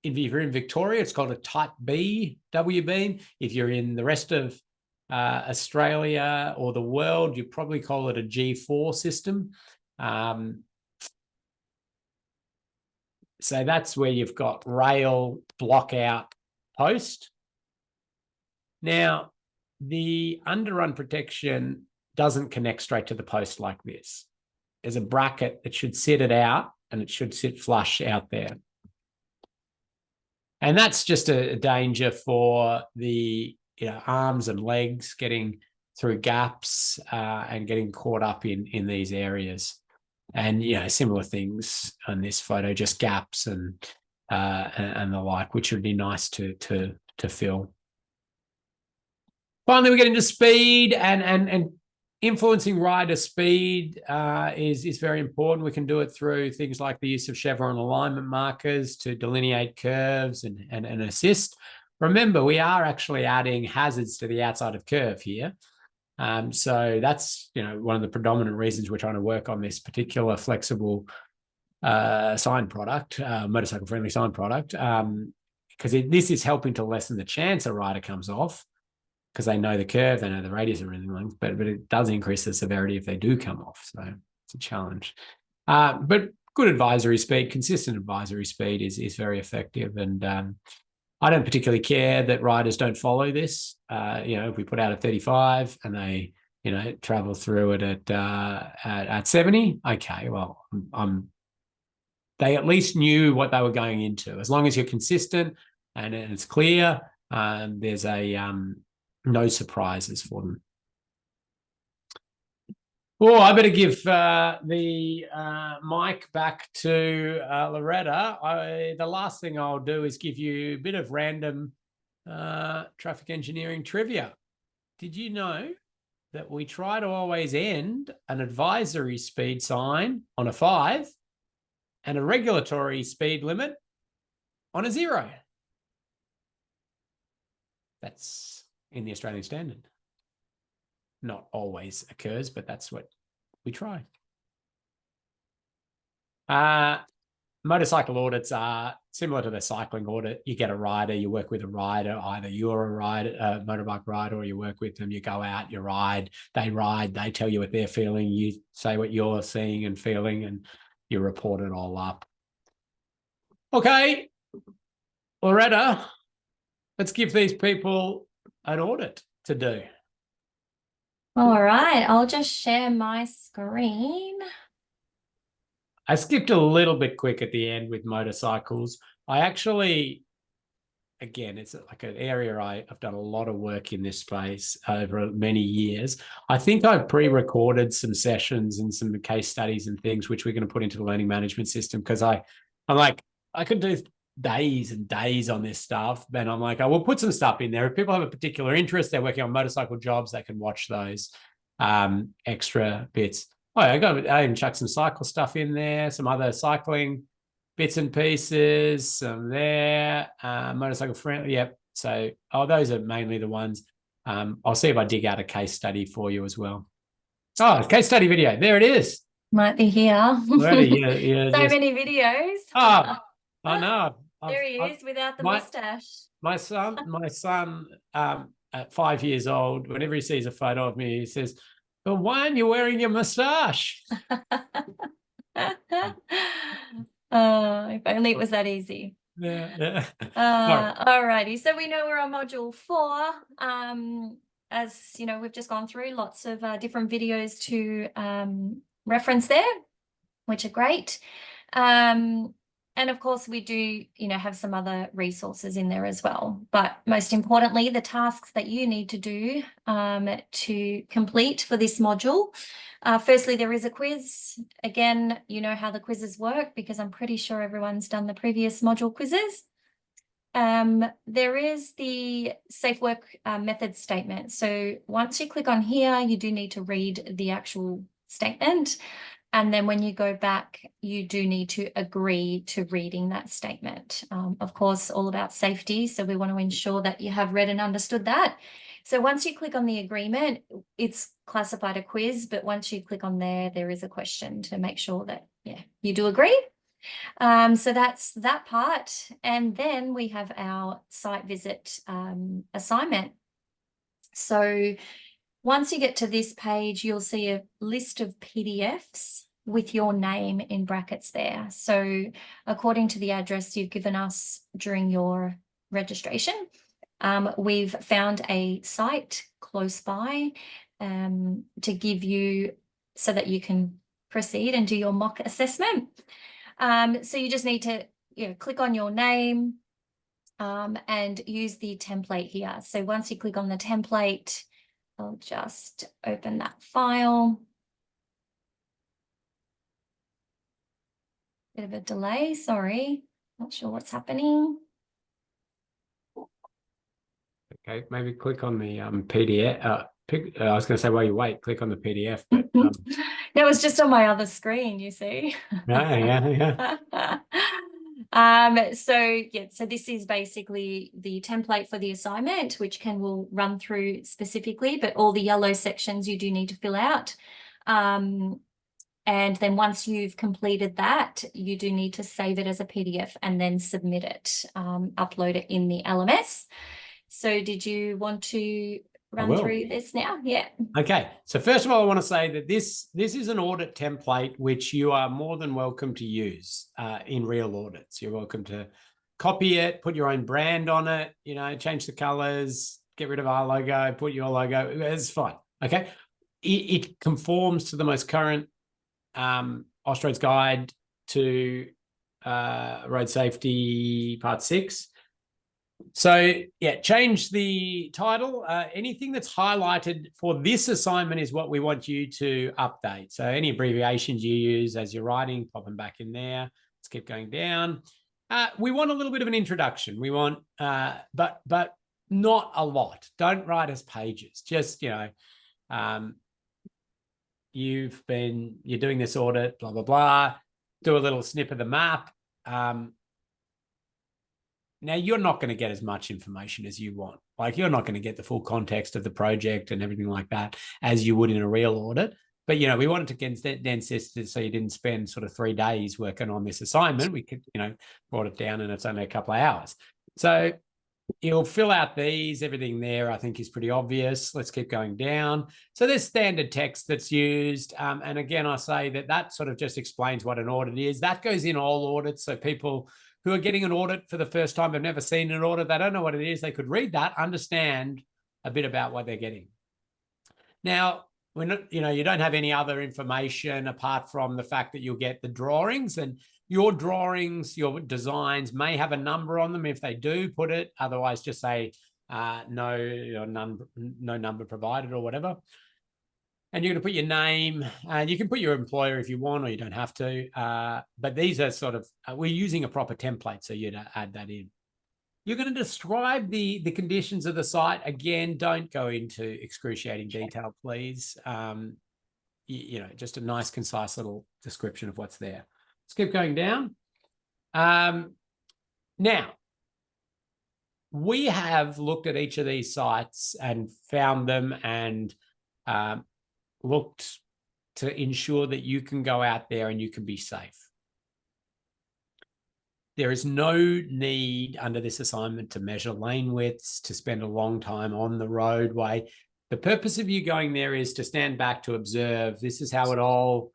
you're in Victoria, it's called a Type B W-beam. If you're in the rest of Australia or the world, you probably call it a G4 system. So that's where you've got rail block out post. Now, the underrun protection doesn't connect straight to the post like this. There's a bracket that should sit it out, and it should sit flush out there. And that's just a danger for the arms and legs getting through gaps and getting caught up in these areas. And similar things on this photo, just gaps and the like, which would be nice to fill. Finally, we get into speed and influencing rider speed is very important. We can do it through things like the use of chevron alignment markers to delineate curves and assist. Remember, we are actually adding hazards to the outside of curve here. So that's one of the predominant reasons we're trying to work on this particular flexible sign product, motorcycle-friendly sign product, because this is helping to lessen the chance a rider comes off, because they know the curve, they know the radius and everything like, but it does increase the severity if they do come off. So it's a challenge. But good advisory speed, consistent advisory speed is very effective. And I don't particularly care that riders don't follow this. If we put out a 35 and they, travel through it at 70, okay, well, they at least knew what they were going into. As long as you're consistent and it's clear, there's no surprises for them. Oh, I better give the mic back to Loretta. The last thing I'll do is give you a bit of random traffic engineering trivia. Did you know that we try to always end an advisory speed sign on a 5 and a regulatory speed limit on a 0? That's in the Australian standard. Not always occurs, but that's what we try. Motorcycle audits are similar to the cycling audit. You get a rider, you work with a rider, either you're a motorbike rider, or you work with them, you go out, you ride, they tell you what they're feeling, you say what you're seeing and feeling, and you report it all up. Okay, Loretta, let's give these people an audit to do. All right, I'll just share my screen. I skipped a little bit quick at the end with motorcycles. I actually, again, it's like an area I've done a lot of work in this space over many years. I think I've pre-recorded some sessions and some case studies and things which we're going to put into the learning management system, because I'm like, I could do days and days on this stuff, but I'm like, I will put some stuff in there. If people have a particular interest, they're working on motorcycle jobs, they can watch those extra bits. Oh, I even chucked some cycle stuff in there, some other cycling bits and pieces, some there, motorcycle friendly. Yep. So, those are mainly the ones. I'll see if I dig out a case study for you as well. Oh, case study video. There it is. Might be here. Already, yeah. So many videos. Oh, I know. There he is without the mustache. My son, at 5 years old, whenever he sees a photo of me, he says, "Well, why aren't you wearing your moustache?" If only it was that easy. Yeah. All righty. So we know we're on module 4. As you know, we've just gone through lots of different videos to reference there, which are great. And of course, we do, have some other resources in there as well. But most importantly, the tasks that you need to do to complete for this module. Firstly, there is a quiz. Again, you know how the quizzes work because I'm pretty sure everyone's done the previous module quizzes. There is the safe work method statement. So once you click on here, you do need to read the actual statement. And then when you go back, you do need to agree to reading that statement. Of course, all about safety. So we want to ensure that you have read and understood that. So once you click on the agreement, it's classified a quiz, but once you click on there is a question to make sure that, you do agree. So that's that part. And then we have our site visit assignment. So once you get to this page, you'll see a list of PDFs with your name in brackets there. So according to the address you've given us during your registration, we've found a site close by to give you so that you can proceed and do your mock assessment. So you just need to click on your name and use the template here. So once you click on the template, I'll just open that file. Bit of a delay, sorry. Not sure what's happening. Okay, maybe click on the PDF. I was going to say while you wait, click on the PDF, but that was just on my other screen, you see. yeah. So this is basically the template for the assignment, which we'll run through specifically, but all the yellow sections you do need to fill out. And then once you've completed that, you do need to save it as a PDF and then submit it, upload it in the LMS. So did you want to run through this now? Yeah. Okay. So first of all, I want to say that this is an audit template which you are more than welcome to use in real audits. You're welcome to copy it, put your own brand on it, change the colors, get rid of our logo, put your logo. It's fine. Okay. It conforms to the most current Austroads Guide to Road Safety Part 6. So change the title. Anything that's highlighted for this assignment is what we want you to update. So any abbreviations you use as you're writing, pop them back in there. Let's keep going down. We want a little bit of an introduction. We want, but not a lot. Don't write us pages. Just, you're doing this audit, blah, blah, blah. Do a little snip of the map. Now, you're not going to get as much information as you want. Like, you're not going to get the full context of the project and everything like that as you would in a real audit. But, we wanted to condense this so you didn't spend sort of 3 days working on this assignment. We could, brought it down and it's only a couple of hours. So you'll fill out these. Everything there, I think, is pretty obvious. Let's keep going down. So there's standard text that's used. And again, I say that sort of just explains what an audit is. That goes in all audits. So people who are getting an audit for the first time, have never seen an audit, they don't know what it is. They could read that, understand a bit about what they're getting. Now, we're not, you don't have any other information apart from the fact that you'll get the drawings, and your drawings, your designs may have a number on them. If they do, put it. Otherwise, just say no number provided or whatever. And you're going to put your name, and you can put your employer if you want, or you don't have to. But these are sort of, we're using a proper template, so you'd add that in. You're going to describe the conditions of the site. Again, don't go into excruciating detail, please. Just a nice, concise little description of what's there. Let's keep going down. Now, we have looked at each of these sites and found them and looked to ensure that you can go out there and you can be safe. There is no need under this assignment to measure lane widths, to spend a long time on the roadway. The purpose of you going there is to stand back, to observe. This is how it all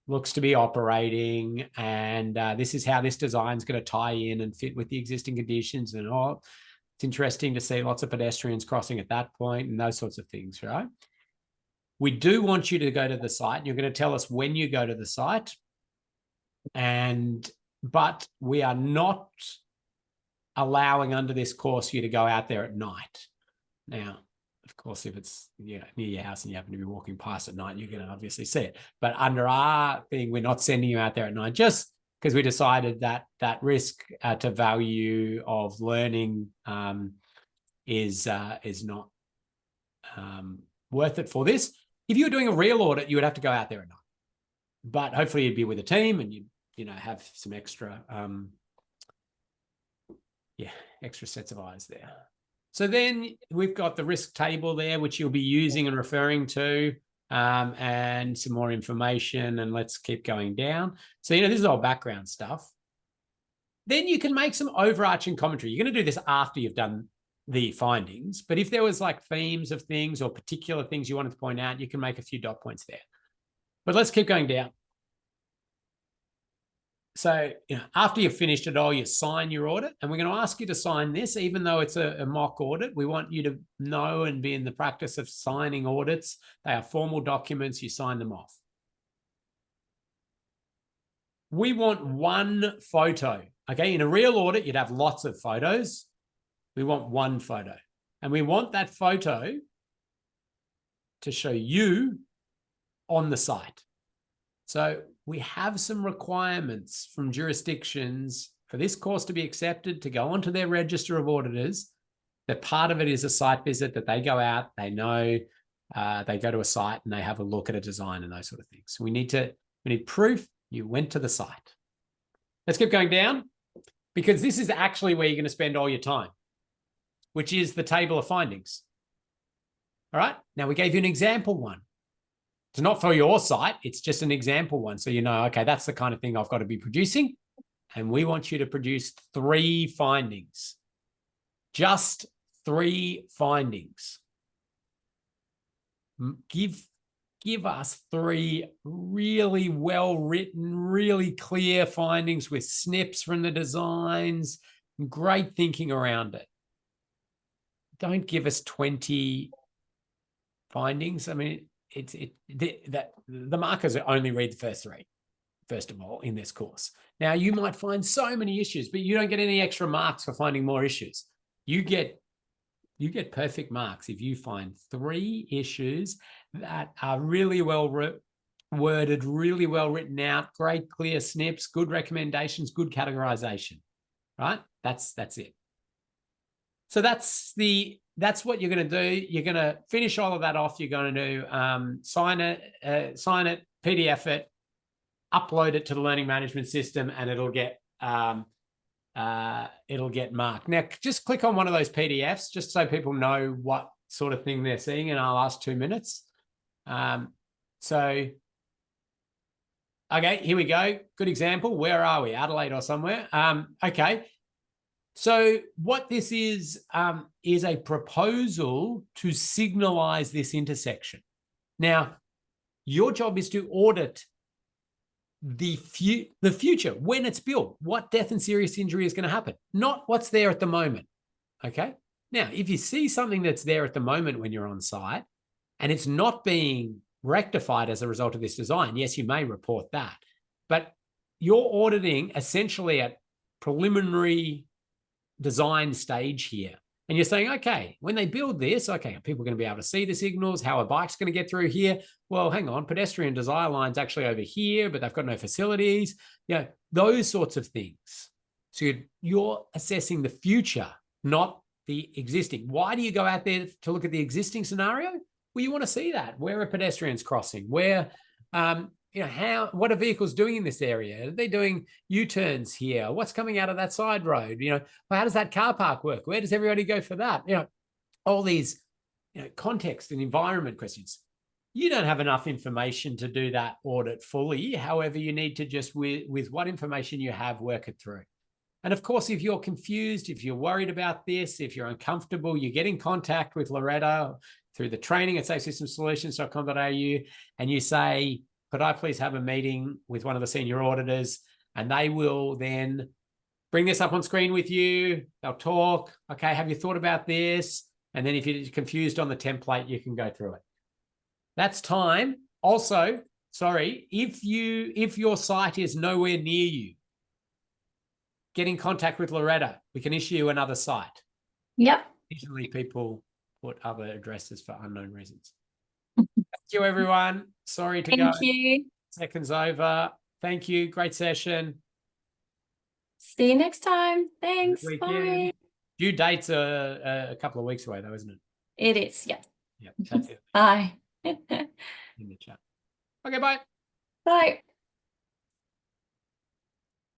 looks to be operating, and this is how this design is going to tie in and fit with the existing conditions. And it's interesting to see lots of pedestrians crossing at that point and those sorts of things, right? We do want you to go to the site. You're going to tell us when you go to the site, and but we are not allowing under this course you to go out there at night. Now, of course, if it's near your house and you happen to be walking past at night, you're going to obviously see it. But under our thing, we're not sending you out there at night just because we decided that that risk to value of learning is not worth it for this. If you were doing a real audit, you would have to go out there at night. But hopefully you'd be with a team and you'd have some extra extra sets of eyes there. So then we've got the risk table there, which you'll be using and referring to, and some more information, and let's keep going down. So, this is all background stuff. Then you can make some overarching commentary. You're going to do this after you've done the findings, but if there was like themes of things or particular things you wanted to point out, you can make a few dot points there. But let's keep going down. So, after you've finished it all, you sign your audit, and we're going to ask you to sign this, even though it's a mock audit. We want you to know and be in the practice of signing audits. They are formal documents. You sign them off. We want one photo. Okay, in a real audit, you'd have lots of photos. We want one photo, and we want that photo to show you on the site. So we have some requirements from jurisdictions for this course to be accepted, to go onto their register of auditors. That part of it is a site visit, that they go out, they know, they go to a site and they have a look at a design and those sort of things. So we need proof you went to the site. Let's keep going down, because this is actually where you're going to spend all your time, which is the table of findings. All right. Now we gave you an example one. It's not for your site. It's just an example one. So okay, that's the kind of thing I've got to be producing. And we want you to produce 3 findings. Just 3 findings. Give us 3 really well-written, really clear findings with snips from the designs, great thinking around it. Don't give us 20 findings. I mean, the markers only read the first 3, first of all, in this course. Now, you might find so many issues, but you don't get any extra marks for finding more issues. You get perfect marks if you find 3 issues that are really well worded, really well written out, great clear snips, good recommendations, good categorization, right? That's it. So that's what you're going to do. You're going to finish all of that off. You're going to do sign it, PDF it, upload it to the learning management system, and it'll get marked. Now, just click on one of those PDFs just so people know what sort of thing they're seeing in our last 2 minutes. Okay, here we go. Good example. Where are we? Adelaide or somewhere? Okay. So what this is a proposal to signalize this intersection. Now, your job is to audit the future, when it's built, what death and serious injury is going to happen, not what's there at the moment. Okay. Now, if you see something that's there at the moment when you're on site and it's not being rectified as a result of this design, yes, you may report that. But you're auditing essentially at preliminary design stage here. And you're saying, okay, when they build this, okay, are people going to be able to see the signals? How are bikes going to get through here? Well, hang on, pedestrian desire line's actually over here, but they've got no facilities. Those sorts of things. So you're assessing the future, not the existing. Why do you go out there to look at the existing scenario? Well, you want to see that. Where are pedestrians crossing? Where, what are vehicles doing in this area? Are they doing U-turns here? What's coming out of that side road? How does that car park work? Where does everybody go for that? All these, context and environment questions. You don't have enough information to do that audit fully. However, you need to just, with what information you have, work it through. And of course, if you're confused, if you're worried about this, if you're uncomfortable, you get in contact with Loretta through the training at safesystemsolutions.com.au, and you say, could I please have a meeting with one of the senior auditors? And they will then bring this up on screen with you. They'll talk. Okay, have you thought about this? And then if you're confused on the template, you can go through it. That's time. Also, sorry, if your site is nowhere near you, get in contact with Loretta. We can issue you another site. Yep. Usually people put other addresses for unknown reasons. Thank you, everyone. Sorry to go Thank you. seconds over. Thank you. Great session. See you next time. Thanks. Good Bye. weekend. Due dates are a couple of weeks away, though, isn't it? It is. Yeah. Yeah, that's it Bye. in the chat. Okay, bye. Bye.